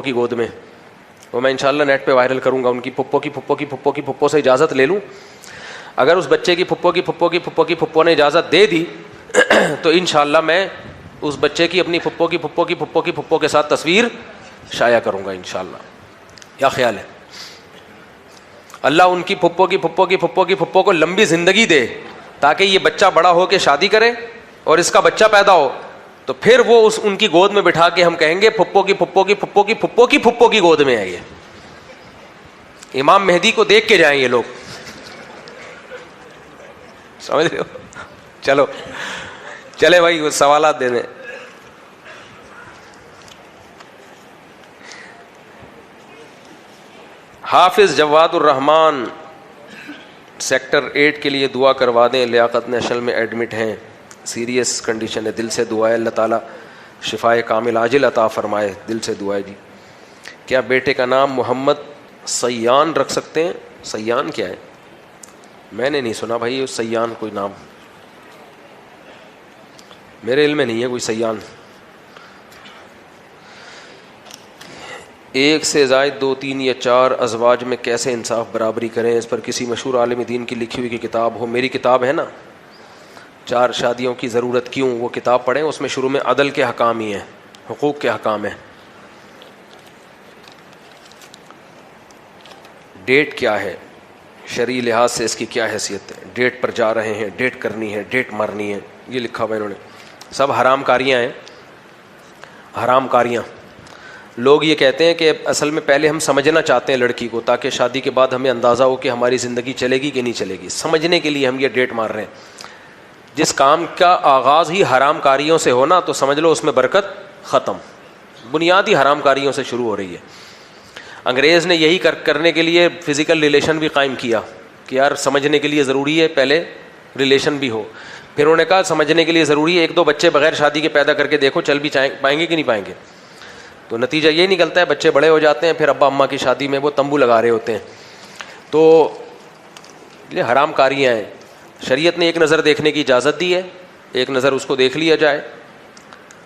کی گود میں، وہ میں انشاءاللہ نیٹ پہ وائرل کروں گا، ان کی پھپھو سے اجازت لے لوں، اگر اس بچے کی پھپھو نے اجازت دے دی تو انشاءاللہ میں اس بچے کی اپنی پھپھو کے ساتھ تصویر شائع کروں گا انشاءاللہ۔ کیا خیال ہے؟ اللہ ان کی پھپھو کو لمبی زندگی دے، تاکہ یہ بچہ بڑا ہو کے شادی کرے اور اس کا بچہ پیدا ہو، تو پھر وہ ان کی گود میں بٹھا کے ہم کہیں گے پھپھو کی گود میں ہے یہ۔ امام مہدی کو دیکھ کے جائیں یہ لوگ، سمجھ رہے ہو؟ چلو چلے بھائی وہ سوالات دے دیں۔ حافظ جواد الرحمان سیکٹر 8 کے لیے دعا کروا دیں، لیاقت نیشنل میں ایڈمٹ ہیں، سیریس کنڈیشن ہے، دل سے دعا ہے اللہ تعالیٰ شفائے کامل عاجل عطا فرمائے، دل سے دعا ہے جی۔ کیا بیٹے کا نام محمد سیان رکھ سکتے ہیں؟ سیان کیا ہے؟ میں نے نہیں سنا بھائی سیان کوئی نام، میرے علم میں نہیں ہے کوئی سیان۔ 1 سے زائد 2 3 یا 4 ازواج میں کیسے انصاف برابری کریں؟ اس پر کسی مشہور عالم دین کی لکھی ہوئی کتاب ہو؟ میری کتاب ہے نا 4 شادیوں کی ضرورت کیوں، وہ کتاب پڑھیں، اس میں شروع میں عدل کے حکام ہی ہیں، حقوق کے حکام ہیں۔ ڈیٹ کیا ہے شرعی لحاظ سے، اس کی کیا حیثیت ہے؟ ڈیٹ پر جا رہے ہیں، ڈیٹ کرنی ہے، ڈیٹ مارنی ہے، یہ لکھا ہوا انہوں نے، سب حرام کاریاں ہیں، حرام کاریاں۔ لوگ یہ کہتے ہیں کہ اصل میں پہلے ہم سمجھنا چاہتے ہیں لڑکی کو، تاکہ شادی کے بعد ہمیں اندازہ ہو کہ ہماری زندگی چلے گی کہ نہیں چلے گی، سمجھنے کے لیے ہم یہ ڈیٹ مار رہے ہیں۔ جس کام کا آغاز ہی حرام کاریوں سے ہونا تو سمجھ لو اس میں برکت ختم، بنیادی حرام کاریوں سے شروع ہو رہی ہے۔ انگریز نے یہی کرنے کے لیے فزیکل ریلیشن بھی قائم کیا کہ یار سمجھنے کے لیے ضروری ہے پہلے ریلیشن بھی ہو، پھر انہوں نے کہا سمجھنے کے لیے ضروری ہے 1 2 بچے بغیر شادی کے پیدا کر کے دیکھو چل بھی پائیں گے کہ نہیں پائیں گے، تو نتیجہ یہ نکلتا ہے بچے بڑے ہو جاتے ہیں، پھر ابا اماں کی شادی میں وہ تمبو لگا رہے ہوتے ہیں۔ تو یہ حرام کاریاں ہیں، شریعت نے ایک نظر دیکھنے کی اجازت دی ہے، ایک نظر اس کو دیکھ لیا جائے۔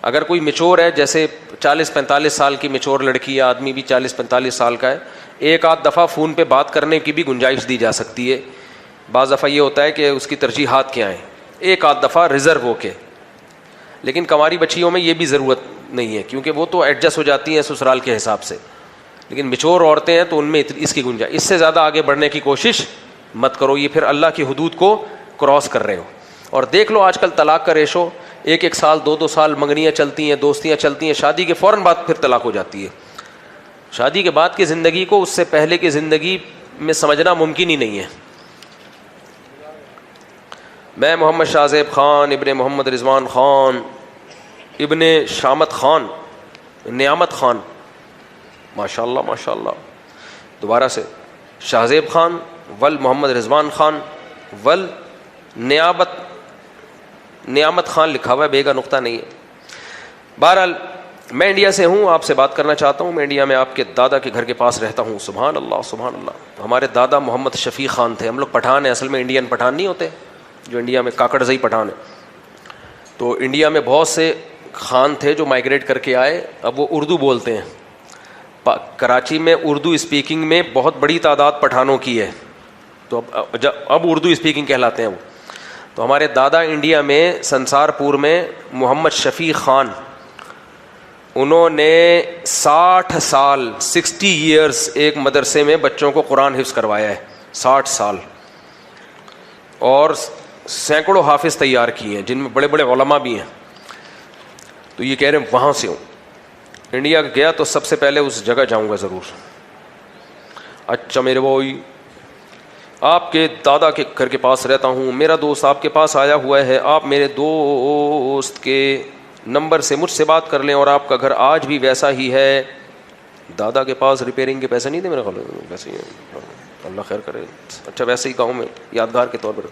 اگر کوئی میچور ہے، جیسے 40-45 سال کی میچور لڑکی یا آدمی بھی 40-45 سال کا ہے، ایک آدھ دفعہ فون پہ بات کرنے کی بھی گنجائش دی جا سکتی ہے۔ بعض دفعہ یہ ہوتا ہے کہ اس کی ترجیحات کیا ہیں، ایک آدھ دفعہ ریزرو ہو کے، لیکن کنواری بچیوں میں یہ بھی ضرورت نہیں ہے کیونکہ وہ تو ایڈجسٹ ہو جاتی ہیں سسرال کے حساب سے، لیکن میچور عورتیں ہیں تو ان میں اس کی گنجائش، اس سے زیادہ آگے بڑھنے کی کوشش مت کرو، یہ پھر اللہ کی حدود کو کراس کر رہے ہو۔ اور دیکھ لو آج کل طلاق کا ریشو 1 سال 2 سال منگنیاں چلتی ہیں، دوستیاں چلتی ہیں، شادی کے فوراً بعد پھر طلاق ہو جاتی ہے۔ شادی کے بعد کی زندگی کو اس سے پہلے کی زندگی میں سمجھنا ممکن ہی نہیں ہے۔ میں محمد شاہ زیب خان ابن محمد رضوان خان ابن شامت خان نعمت خان، ماشاء اللہ ماشاء اللہ، دوبارہ سے شاہزیب خان ول محمد رضوان خان ول نیامت خان لکھا ہوا ہے، بے کا نقطہ نہیں ہے. بہرحال میں انڈیا سے ہوں، آپ سے بات کرنا چاہتا ہوں. میں انڈیا میں آپ کے دادا کے گھر کے پاس رہتا ہوں. سبحان اللہ سبحان اللہ. ہمارے دادا محمد شفیع خان تھے. ہم لوگ پٹھان ہیں، اصل میں انڈین پٹھان نہیں ہوتے جو انڈیا میں کاکڑزئی پٹھان ہے. تو انڈیا میں بہت سے خان تھے جو مائیگریٹ کر کے آئے. اب وہ اردو بولتے ہیں. کراچی میں اردو اسپیکنگ میں بہت بڑی تعداد پٹھانوں کی ہے، تو اب اردو اسپیکنگ کہلاتے ہیں وہ. تو ہمارے دادا انڈیا میں سنسار پور میں محمد شفیع خان، انہوں نے 60 سال 60 ایئرس ایک مدرسے میں بچوں کو قرآن حفظ کروایا ہے. 60 سال، اور سینکڑوں حافظ تیار کیے ہیں جن میں بڑے بڑے علماء بھی ہیں. تو یہ کہہ رہے ہیں وہاں سے ہوں. انڈیا گیا تو سب سے پہلے اس جگہ جاؤں گا ضرور. اچھا میرے بھائی، آپ کے دادا کے گھر کے پاس رہتا ہوں. میرا دوست آپ کے پاس آیا ہوا ہے. آپ میرے دوست کے نمبر سے مجھ سے بات کر لیں. اور آپ کا گھر آج بھی ویسا ہی ہے. دادا کے پاس ریپیئرنگ کے پیسے نہیں تھے میرے خیال میں، ویسے ہی اللہ خیر کرے. اچھا ویسے ہی گاؤں میں یادگار کے طور پر.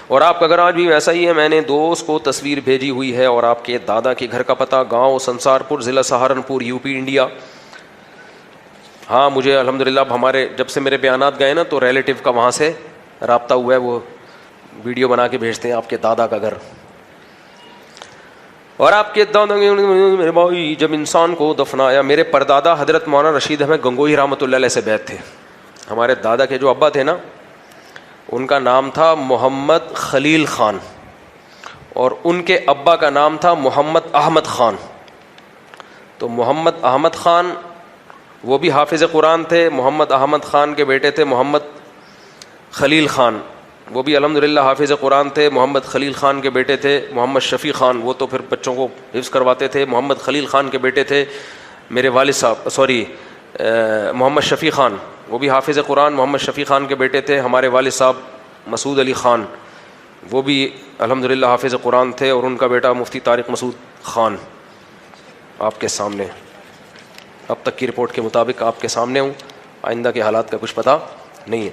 اور آپ کا گھر آج بھی ویسا ہی ہے. میں نے دوست کو تصویر بھیجی ہوئی ہے. اور آپ کے دادا کے گھر کا پتہ گاؤں سنسار پور، ضلع سہارنپور، یو پی، انڈیا. ہاں مجھے الحمدللہ اب ہمارے جب سے میرے بیانات گئے نا تو ریلیٹیو کا وہاں سے رابطہ ہوا ہے. وہ ویڈیو بنا کے بھیجتے ہیں آپ کے دادا کا گھر. اور آپ کے دادا میرے بھائی جب انسان کو دفنایا، میرے پردادا حضرت مولانا رشید احمد گنگوہی رحمۃ اللہ علیہ سے بیعت تھے. ہمارے دادا کے جو ابا تھے نا، ان کا نام تھا محمد خلیل خان، اور ان کے ابا کا نام تھا محمد احمد خان. تو محمد احمد خان وہ بھی حافظ قرآن تھے. محمد احمد خان کے بیٹے تھے محمد خلیل خان، وہ بھی الحمدللہ حافظ قرآن تھے. محمد خلیل خان کے بیٹے تھے محمد شفیع خان، وہ تو پھر بچوں کو حفظ کرواتے تھے. محمد خلیل خان کے بیٹے تھے میرے والد صاحب، محمد شفیع خان، وہ بھی حافظ قرآن. محمد شفیع خان کے بیٹے تھے ہمارے والد صاحب مسعود علی خان، وہ بھی الحمدللہ حافظ قرآن تھے. اور ان کا بیٹا مفتی طارق مسعود خان آپ کے سامنے. اب تک کی رپورٹ کے مطابق آپ کے سامنے ہوں. آئندہ کے حالات کا کچھ پتہ نہیں ہے.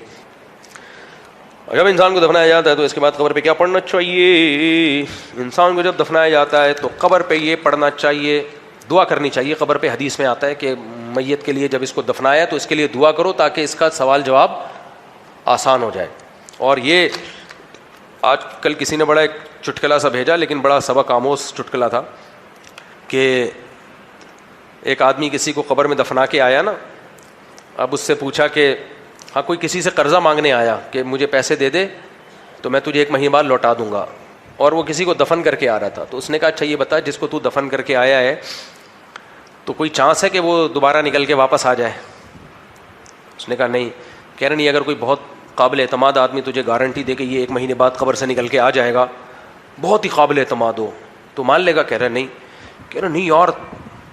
جب انسان کو دفنایا جاتا ہے تو اس کے بعد قبر پہ کیا پڑھنا چاہیے؟ انسان کو جب دفنایا جاتا ہے تو قبر پہ یہ پڑھنا چاہیے، دعا کرنی چاہیے. قبر پہ حدیث میں آتا ہے کہ میت کے لیے جب اس کو دفنایا تو اس کے لیے دعا کرو تاکہ اس کا سوال جواب آسان ہو جائے. اور یہ آج کل کسی نے بڑا ایک چٹکلا سا بھیجا، لیکن بڑا سبق آموز چٹکلا تھا، کہ ایک آدمی کسی کو قبر میں دفنا کے آیا نا. اب اس سے پوچھا کہ ہاں کوئی کسی سے قرضہ مانگنے آیا کہ مجھے پیسے دے دے تو میں تجھے 1 مہینے بعد لوٹا دوں گا. اور وہ کسی کو دفن کر کے آ رہا تھا. تو اس نے کہا اچھا یہ بتا، جس کو تو دفن کر کے آیا ہے تو کوئی چانس ہے کہ وہ دوبارہ نکل کے واپس آ جائے؟ اس نے کہا نہیں. کہہ رہے نہیں، اگر کوئی بہت قابل اعتماد آدمی تجھے گارنٹی دے کہ یہ 1 مہینے بعد قبر سے نکل کے آ جائے گا، بہت ہی قابل اعتماد ہو، تو مان لے گا؟ کہہ رہا نہیں. کہہ رہا نہیں یار،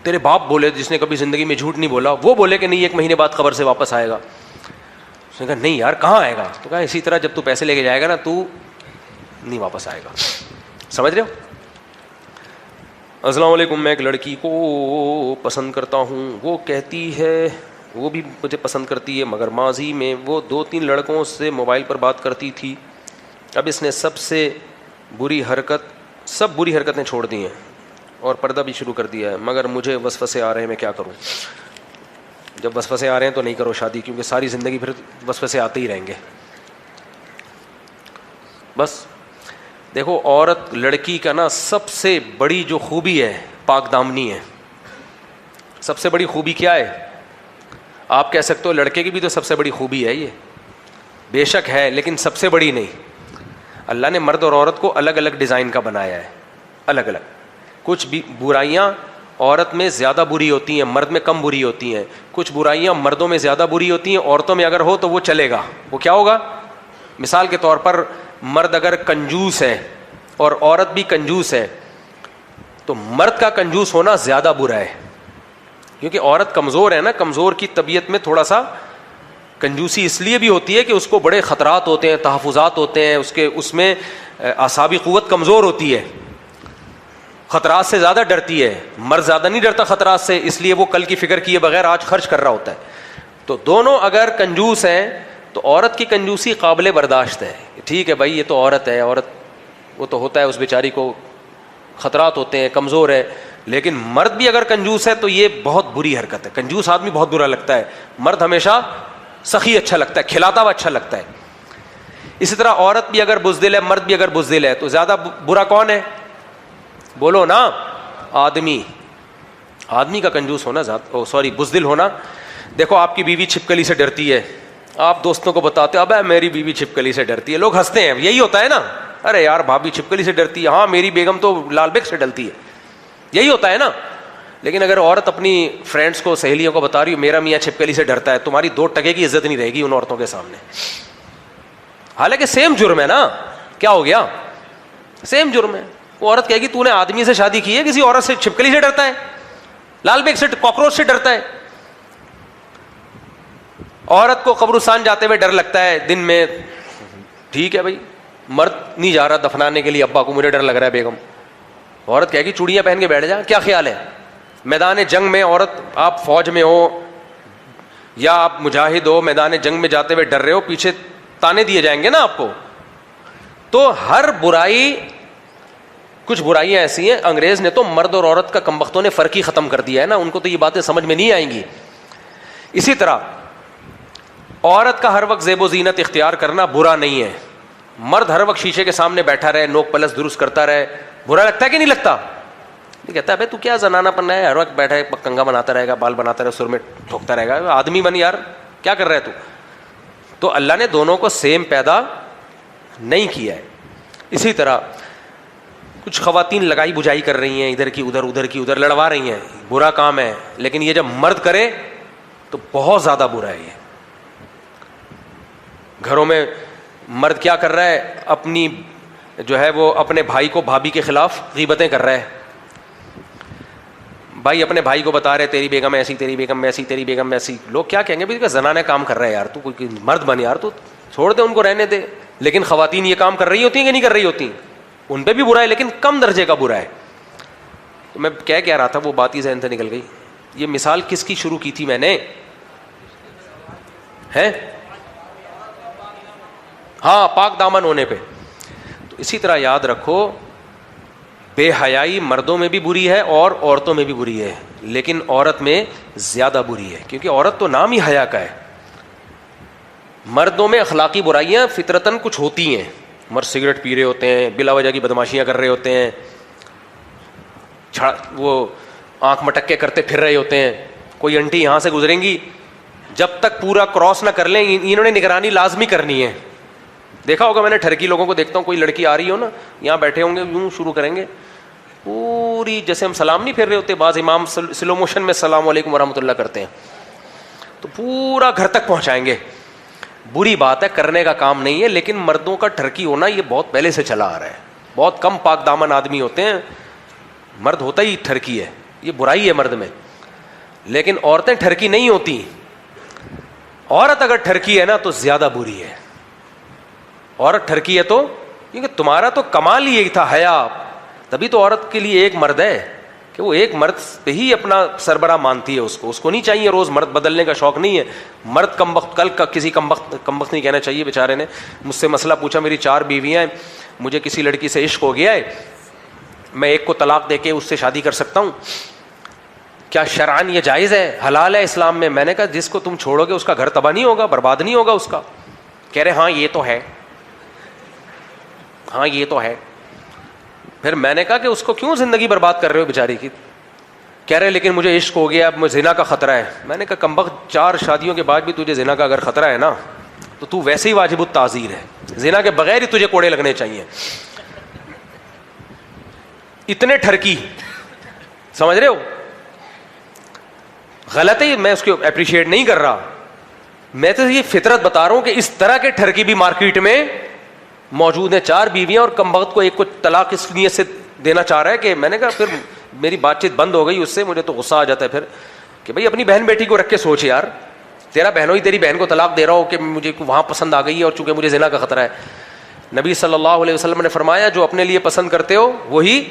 تیرے باپ بولے جس نے کبھی زندگی میں جھوٹ نہیں بولا، وہ بولے کہ نہیں 1 مہینے بعد قبر سے واپس آئے گا. اس نے کہا نہیں یار کہاں آئے گا؟ تو کہا اسی طرح جب تو پیسے لے کے جائے گا نا تو نہیں واپس آئے گا. سمجھ رہے ہو؟ السلام علیکم، میں ایک لڑکی کو پسند کرتا ہوں. وہ کہتی ہے وہ بھی مجھے پسند کرتی ہے، مگر ماضی میں وہ 2-3 لڑکوں سے موبائل پر بات کرتی تھی. اب اس نے سب بری حرکتیں چھوڑ دی ہیں اور پردہ بھی شروع کر دیا ہے، مگر مجھے وسوسے آ رہے ہیں، میں کیا کروں؟ جب وسوسے آ رہے ہیں تو نہیں کرو شادی، کیونکہ ساری زندگی پھر وسوسے آتے ہی رہیں گے. بس دیکھو، عورت لڑکی کا نا سب سے بڑی جو خوبی ہے پاک دامنی ہے. سب سے بڑی خوبی کیا ہے؟ آپ کہہ سکتے ہو لڑکے کی بھی تو سب سے بڑی خوبی ہے یہ، بے شک ہے، لیکن سب سے بڑی نہیں. اللہ نے مرد اور عورت کو الگ الگ ڈیزائن کا بنایا ہے، الگ الگ. کچھ بھی برائیاں عورت میں زیادہ بری ہوتی ہیں، مرد میں کم بری ہوتی ہیں. کچھ برائیاں مردوں میں زیادہ بری ہوتی ہیں، عورتوں میں اگر ہو تو وہ چلے گا. وہ کیا ہوگا؟ مثال کے طور پر مرد اگر کنجوس ہے اور عورت بھی کنجوس ہے تو مرد کا کنجوس ہونا زیادہ برا ہے، کیونکہ عورت کمزور ہے نا. کمزور کی طبیعت میں تھوڑا سا کنجوسی اس لیے بھی ہوتی ہے کہ اس کو بڑے خطرات ہوتے ہیں، تحفظات ہوتے ہیں، اس میں اعصابی قوت کمزور ہوتی ہے، خطرات سے زیادہ ڈرتی ہے. مرد زیادہ نہیں ڈرتا خطرات سے، اس لیے وہ کل کی فکر کیے بغیر آج خرچ کر رہا ہوتا ہے. تو دونوں اگر کنجوس ہیں تو عورت کی کنجوسی قابل برداشت ہے. ٹھیک ہے بھائی، یہ تو عورت ہے، عورت وہ تو ہوتا ہے، اس بیچاری کو خطرات ہوتے ہیں، کمزور ہے. لیکن مرد بھی اگر کنجوس ہے تو یہ بہت بری حرکت ہے. کنجوس آدمی بہت برا لگتا ہے، مرد ہمیشہ سخی اچھا لگتا ہے، کھلاتا ہوا اچھا لگتا ہے. اسی طرح عورت بھی اگر بزدل ہے، مرد بھی اگر بزدل ہے، تو زیادہ برا کون ہے؟ بولو نا. آدمی کا کنجوس ہونا بزدل ہونا. دیکھو آپ کی بیوی چھپکلی سے ڈرتی ہے، آپ دوستوں کو بتاتے ہو ابے میری بیوی چھپکلی سے ڈرتی ہے، لوگ ہنستے ہیں. یہی ہوتا ہے نا، ارے یار بھابی چھپکلی سے ڈرتی ہے، ہاں میری بیگم تو لال بیگ سے ڈلتی ہے. یہی ہوتا ہے نا. لیکن اگر عورت اپنی فرینڈس کو، سہیلیوں کو بتا رہی ہو میرا میاں چھپکلی سے ڈرتا ہے، تمہاری 2 ٹکے کی عزت نہیں رہے گی ان عورتوں کے سامنے. حالانکہ سیم جرم ہے نا. کیا ہو گیا؟ سیم جرم ہے. وہ عورت کہے گی تو نے آدمی سے شادی کی ہے، کسی عورت سے چھپکلی سے ڈرتا ہے، لال بیگ سے، کاکروچ سے ڈرتا ہے. عورت کو قبرستان جاتے ہوئے ڈر لگتا ہے دن میں. ٹھیک ہے بھائی، مرد نہیں جا رہا دفنانے کے لیے، ابا کو مجھے ڈر لگ رہا ہے بیگم. عورت کہے گی چوڑیاں پہن کے بیٹھ جا. کیا خیال ہے؟ میدان جنگ میں عورت، آپ فوج میں ہو یا آپ مجاہد ہو، میدان جنگ میں جاتے ہوئے ڈر رہے ہو، پیچھے تانے دیے جائیں گے نا آپ کو. تو ہر برائی، کچھ برائیاں ایسی ہیں، انگریز نے تو مرد اور عورت کا کمبختوں نے فرق ہی ختم کر دیا ہے نا، ان کو تو یہ باتیں سمجھ میں نہیں آئیں گی. اسی طرح عورت کا ہر وقت زیب و زینت اختیار کرنا برا نہیں ہے. مرد ہر وقت شیشے کے سامنے بیٹھا رہے، نوک پلس درست کرتا رہے، برا لگتا ہے کہ نہیں لگتا؟ نہیں کہتا ہے بھائی تو کیا زنانہ پننا ہے، ہر وقت بیٹھا ہے کنگا بناتا رہے گا، بال بناتا رہے گا، سر میں ٹھوکتا رہے گا. آدمی بن یار، کیا کر رہا ہے تو اللہ نے دونوں کو سیم پیدا نہیں کیا ہے. اسی طرح کچھ خواتین لگائی بجائی کر رہی ہیں، ادھر کی ادھر، ادھر کی ادھر لڑوا رہی ہیں، برا کام ہے. لیکن یہ جب مرد کرے تو بہت زیادہ برا ہے. یہ گھروں میں مرد کیا کر رہا ہے؟ اپنی جو ہے وہ اپنے بھائی کو بھابھی کے خلاف غیبتیں کر رہا ہے. بھائی اپنے بھائی کو بتا رہے تیری بیگم ایسی، تیری بیگم ایسی، تیری بیگم ایسی. لوگ کیا کہیں گے؟ بھائی زنانہ کام کر رہا ہے یار، تو کوئی مرد بن یار، تو چھوڑ دے ان کو، رہنے دے. لیکن خواتین یہ کام کر رہی ہوتی ہیں کہ نہیں کر رہی ہوتی؟ ان پہ بھی برا ہے لیکن کم درجے کا برا ہے. تو میں کیا رہا تھا، وہ بات ہی ذہن سے نکل گئی. یہ مثال کس کی شروع کی تھی میں نے؟ ہے ہاں، پاک دامن ہونے پہ. تو اسی طرح یاد رکھو، بے حیائی مردوں میں بھی بری ہے اور عورتوں میں بھی بری ہے، لیکن عورت میں زیادہ بری ہے، کیونکہ عورت تو نام ہی حیا کا ہے. مردوں میں اخلاقی برائیاں فطرتاً کچھ ہوتی ہیں. مرد سگریٹ پی رہے ہوتے ہیں، بلا وجہ کی بدماشیاں کر رہے ہوتے ہیں، وہ آنکھ مٹک کے کرتے پھر رہے ہوتے ہیں. کوئی انٹی یہاں سے گزریں گی، جب تک پورا کراس نہ کر لیں انہوں نے نگرانی لازمی کرنی ہے. دیکھا ہوگا میں نے ٹھرکی لوگوں کو دیکھتا ہوں، کوئی لڑکی آ رہی ہو نا، یہاں بیٹھے ہوں گے، یوں شروع کریں گے پوری، جیسے ہم سلام نہیں پھیر رہے ہوتے، بعض امام سلو موشن میں السلام علیکم ورحمۃ اللہ کرتے ہیں، تو پورا گھر تک پہنچائیں گے. بری بات ہے، کرنے کا کام نہیں ہے. لیکن مردوں کا ٹھرکی ہونا یہ بہت پہلے سے چلا آ رہا ہے. بہت کم پاک دامن آدمی ہوتے ہیں، مرد ہوتا ہی ٹھرکی ہے، یہ برائی ہے مرد میں. لیکن عورتیں ٹھرکی نہیں ہوتی. عورت اگر ٹھرکی ہے نا تو زیادہ بری ہے. عورت ٹھرکی ہے تو کیونکہ تمہارا تو کمال ہی یہی تھا، حیا. تبھی تو عورت کے لیے ایک مرد ہے کہ وہ ایک مرد پہ ہی اپنا سربراہ مانتی ہے. اس کو نہیں چاہیے روز مرد بدلنے کا شوق نہیں ہے. مرد کم وقت، کل کا کسی کم وقت نہیں کہنا چاہیے. بیچارے نے مجھ سے مسئلہ پوچھا، میری 4 بیویاں ہیں، مجھے کسی لڑکی سے عشق ہو گیا ہے، میں ایک کو طلاق دے کے اس سے شادی کر سکتا ہوں، کیا شرعاً یہ جائز ہے، حلال ہے اسلام میں؟ میں نے کہا جس کو تم چھوڑو گے اس کا گھر تباہ نہیں ہوگا، برباد نہیں ہوگا اس کا؟ کہہ رہے ہاں یہ تو ہے، ہاں یہ تو ہے. پھر میں نے کہا کہ اس کو کیوں زندگی برباد کر رہے ہو بیچاری کی؟ کہہ رہے لیکن مجھے عشق ہو گیا، اب مجھے زنا کا خطرہ ہے. میں نے کہا کمبخت 4 شادیوں کے بعد بھی تجھے زنا کا اگر خطرہ ہے نا تو ویسے ہی واجب التعزیر ہے. زنا کے بغیر ہی تجھے کوڑے لگنے چاہیے. اتنے ٹھرکی، سمجھ رہے ہو؟ غلط ہے، میں اس کو اپریشیٹ نہیں کر رہا، میں تو یہ فطرت بتا رہا ہوں کہ اس طرح کے ٹھرکی بھی مارکیٹ میں موجود ہیں. 4 بیویاں اور کم وقت کو ایک کو طلاق اس نیت سے دینا چاہ رہا ہے کہ میں نے کہا پھر میری بات چیت بند ہو گئی اس سے. مجھے تو غصہ آ جاتا ہے پھر کہ بھائی اپنی بہن بیٹی کو رکھ کے سوچ یار، تیرا بہنوں ہی تیری بہن کو طلاق دے رہا ہو کہ مجھے وہاں پسند آ گئی ہے اور چونکہ مجھے زنا کا خطرہ ہے. نبی صلی اللہ علیہ وسلم نے فرمایا جو اپنے لیے پسند کرتے ہو وہی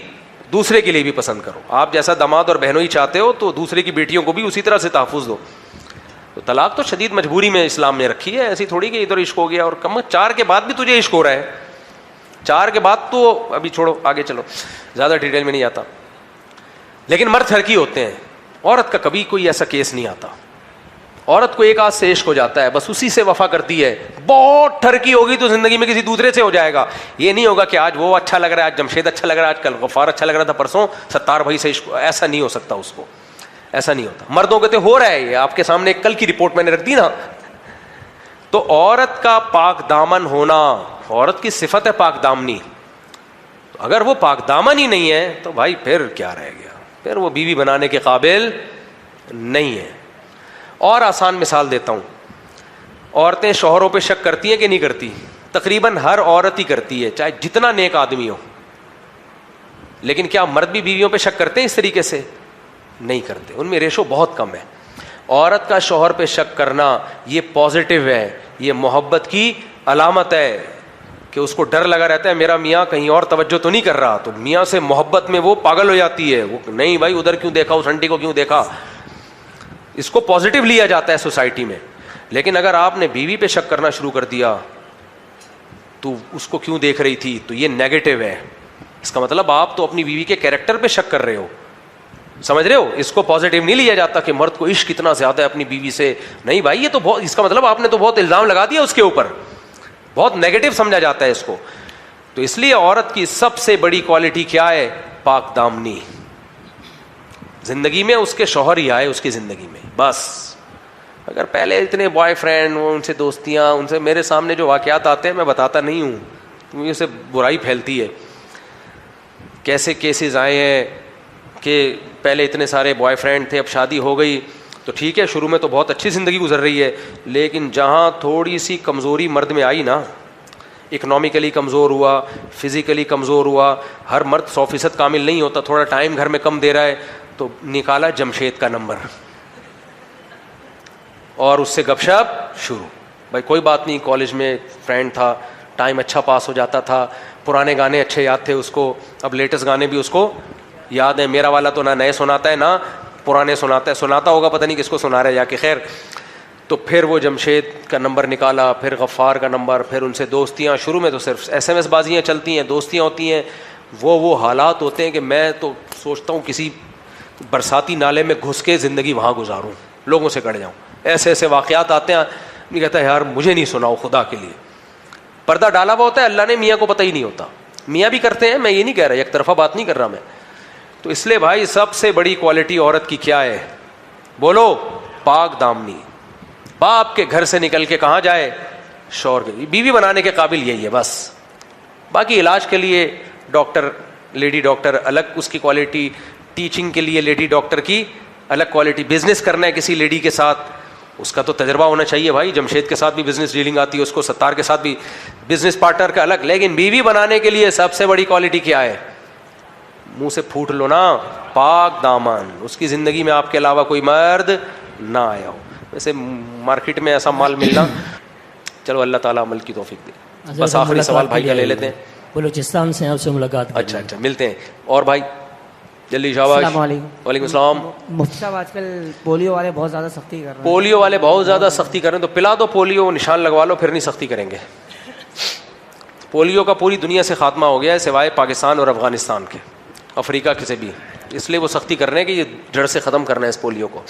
دوسرے کے لیے بھی پسند کرو. آپ جیسا داماد اور بہنوں ہی چاہتے ہو تو دوسرے کی بیٹیوں کو بھی اسی طرح سے تحفظ دو. تو طلاق تو شدید مجبوری میں اسلام نے رکھی ہے, ایسی تھوڑی کہ ادھر عشق ہو گیا اور کم 4 کے بعد بھی تجھے عشق ہو رہا ہے, 4 کے بعد تو ابھی چھوڑو آگے چلو, زیادہ ڈیٹیل میں نہیں جاتا. لیکن مرد ٹھرکی ہوتے ہیں, عورت کا کبھی کوئی ایسا کیس نہیں آتا. عورت کو ایک آدھ سے عشق ہو جاتا ہے, بس اسی سے وفا کرتی ہے. بہت ٹھرکی ہوگی تو زندگی میں کسی دوسرے سے ہو جائے گا. یہ نہیں ہوگا کہ آج وہ اچھا لگ رہا ہے, آج جمشید اچھا لگ رہا ہے, آج کل غفار اچھا لگ رہا تھا, پرسوں ستار بھائی سے عشق. ایسا نہیں ہو سکتا, اس کو ایسا نہیں ہوتا. مردوں کے تو ہو رہا ہے, یہ آپ کے سامنے کل کی رپورٹ میں نے رکھ دی نا. تو عورت کا پاک دامن ہونا, عورت کی صفت ہے پاک دامنی. اگر وہ پاک دامن ہی نہیں ہے تو بھائی پھر کیا رہ گیا, پھر وہ بیوی بنانے کے قابل نہیں ہے. اور آسان مثال دیتا ہوں, عورتیں شوہروں پہ شک کرتی ہیں کہ نہیں کرتی؟ تقریباً ہر عورت ہی کرتی ہے, چاہے جتنا نیک آدمی ہو. لیکن کیا مرد بھی بیویوں پہ شک کرتے ہیں اس طریقے سے؟ نہیں کرتے, ان میں ریشو بہت کم ہے. عورت کا شوہر پہ شک کرنا یہ پازیٹیو ہے, یہ محبت کی علامت ہے کہ اس کو ڈر لگا رہتا ہے میرا میاں کہیں اور توجہ تو نہیں کر رہا. تو میاں سے محبت میں وہ پاگل ہو جاتی ہے, وہ نہیں بھائی ادھر کیوں دیکھا, اس آنٹی کو کیوں دیکھا. اس کو پازیٹیو لیا جاتا ہے سوسائٹی میں. لیکن اگر آپ نے بیوی پہ شک کرنا شروع کر دیا تو اس کو کیوں دیکھ رہی تھی, تو یہ نیگیٹو ہے. اس کا مطلب آپ تو اپنی بیوی کے کیریکٹر پہ شک کر رہے ہو, سمجھ رہے ہو. اس کو پازیٹیو نہیں لیا جاتا کہ مرد کو عشق کتنا زیادہ ہے اپنی بیوی سے. نہیں بھائی, یہ تو بہت, اس کا مطلب آپ نے تو بہت الزام لگا دیا اس کے اوپر, بہت نیگیٹو سمجھا جاتا ہے اس کو. تو اس لیے عورت کی سب سے بڑی کوالٹی کیا ہے؟ پاک دامنی. زندگی میں اس کے شوہر ہی آئے اس کی زندگی میں بس. اگر پہلے اتنے بوائے فرینڈ, ان سے دوستیاں, ان سے میرے سامنے جو واقعات آتے ہیں میں بتاتا نہیں ہوں کیونکہ اسے برائی پھیلتی ہے. کیسے کیسز آئے ہیں کہ پہلے اتنے سارے بوائے فرینڈ تھے, اب شادی ہو گئی تو ٹھیک ہے, شروع میں تو بہت اچھی زندگی گزر رہی ہے, لیکن جہاں تھوڑی سی کمزوری مرد میں آئی نا, اکنامیکلی کمزور ہوا, فزیکلی کمزور ہوا, ہر مرد 100% کامل نہیں ہوتا, تھوڑا ٹائم گھر میں کم دے رہا ہے, تو نکالا جمشید کا نمبر اور اس سے گپ شپ شروع. بھائی کوئی بات نہیں, کالج میں فرینڈ تھا, ٹائم اچھا پاس ہو جاتا تھا, پرانے گانے اچھے یاد تھے اس کو, اب لیٹسٹ گانے بھی اس کو یاد ہیں. میرا والا تو نہ نئے سناتا ہے نہ پرانے سناتا ہے, سناتا ہوگا پتہ نہیں کس کو سنا رہا ہے جا کے. خیر, تو پھر وہ جمشید کا نمبر نکالا, پھر غفار کا نمبر, پھر ان سے دوستیاں. شروع میں تو صرف SMS بازیاں چلتی ہیں, دوستیاں ہوتی ہیں. وہ حالات ہوتے ہیں کہ میں تو سوچتا ہوں کسی برساتی نالے میں گھس کے زندگی وہاں گزاروں, لوگوں سے کٹ جاؤں. ایسے ایسے واقعات آتے ہیں, نہیں کہتا ہے یار مجھے نہیں سناؤ خدا کے لیے. پردہ ڈالا ہوا ہوتا ہے, اللہ نے میاں کو پتہ ہی نہیں ہوتا. میاں بھی کرتے ہیں, میں یہ نہیں کہہ رہا, ایک طرفہ بات نہیں کر رہا میں. تو اس لیے بھائی سب سے بڑی کوالٹی عورت کی کیا ہے؟ بولو, پاک دامنی. باپ کے گھر سے نکل کے کہاں جائے؟ شوہر کے. بیوی بنانے کے قابل یہی ہے بس. باقی علاج کے لیے ڈاکٹر, لیڈی ڈاکٹر الگ اس کی کوالٹی, ٹیچنگ کے لیے لیڈی ڈاکٹر کی الگ کوالٹی. بزنس کرنا ہے کسی لیڈی کے ساتھ, اس کا تو تجربہ ہونا چاہیے بھائی. جمشید کے ساتھ بھی بزنس ڈیلنگ آتی ہے اس کو, ستار کے ساتھ بھی بزنس پارٹنر کا الگ. لیکن بیوی بنانے کے لیے سب سے بڑی کوالٹی کیا ہے؟ منہ سے پھوٹ لو نا, پاک دامن. اس کی زندگی میں آپ کے علاوہ کوئی مرد نہ آیا ہو. ویسے مارکیٹ میں ایسا مال ملنا, چلو اللہ تعالیٰ عمل کی توفیق دے. بس آخری سوال بھائی کا لے لیتے ہیں. بلوچستان سے آپ سے ملاقات. اچھا ملتے ہیں. اور بھائی جلدی شاباش. السلام علیکم. وعلیکم السلام. مفتی صاحب آج کل پولیو والے بہت زیادہ سختی کر رہے ہیں. پولیو والے بہت زیادہ سختی کر رہے ہیں, تو پلا دو پولیو, نشان لگوا لو, پھر نہیں سختی کریں گے. پولیو کا پوری دنیا سے خاتمہ ہو گیا ہے سوائے پاکستان اور افغانستان کے, افریقہ کے سے بھی. اس لیے وہ سختی کر رہے ہیں کہ یہ جڑ سے ختم کرنا ہے اس پولیو کو.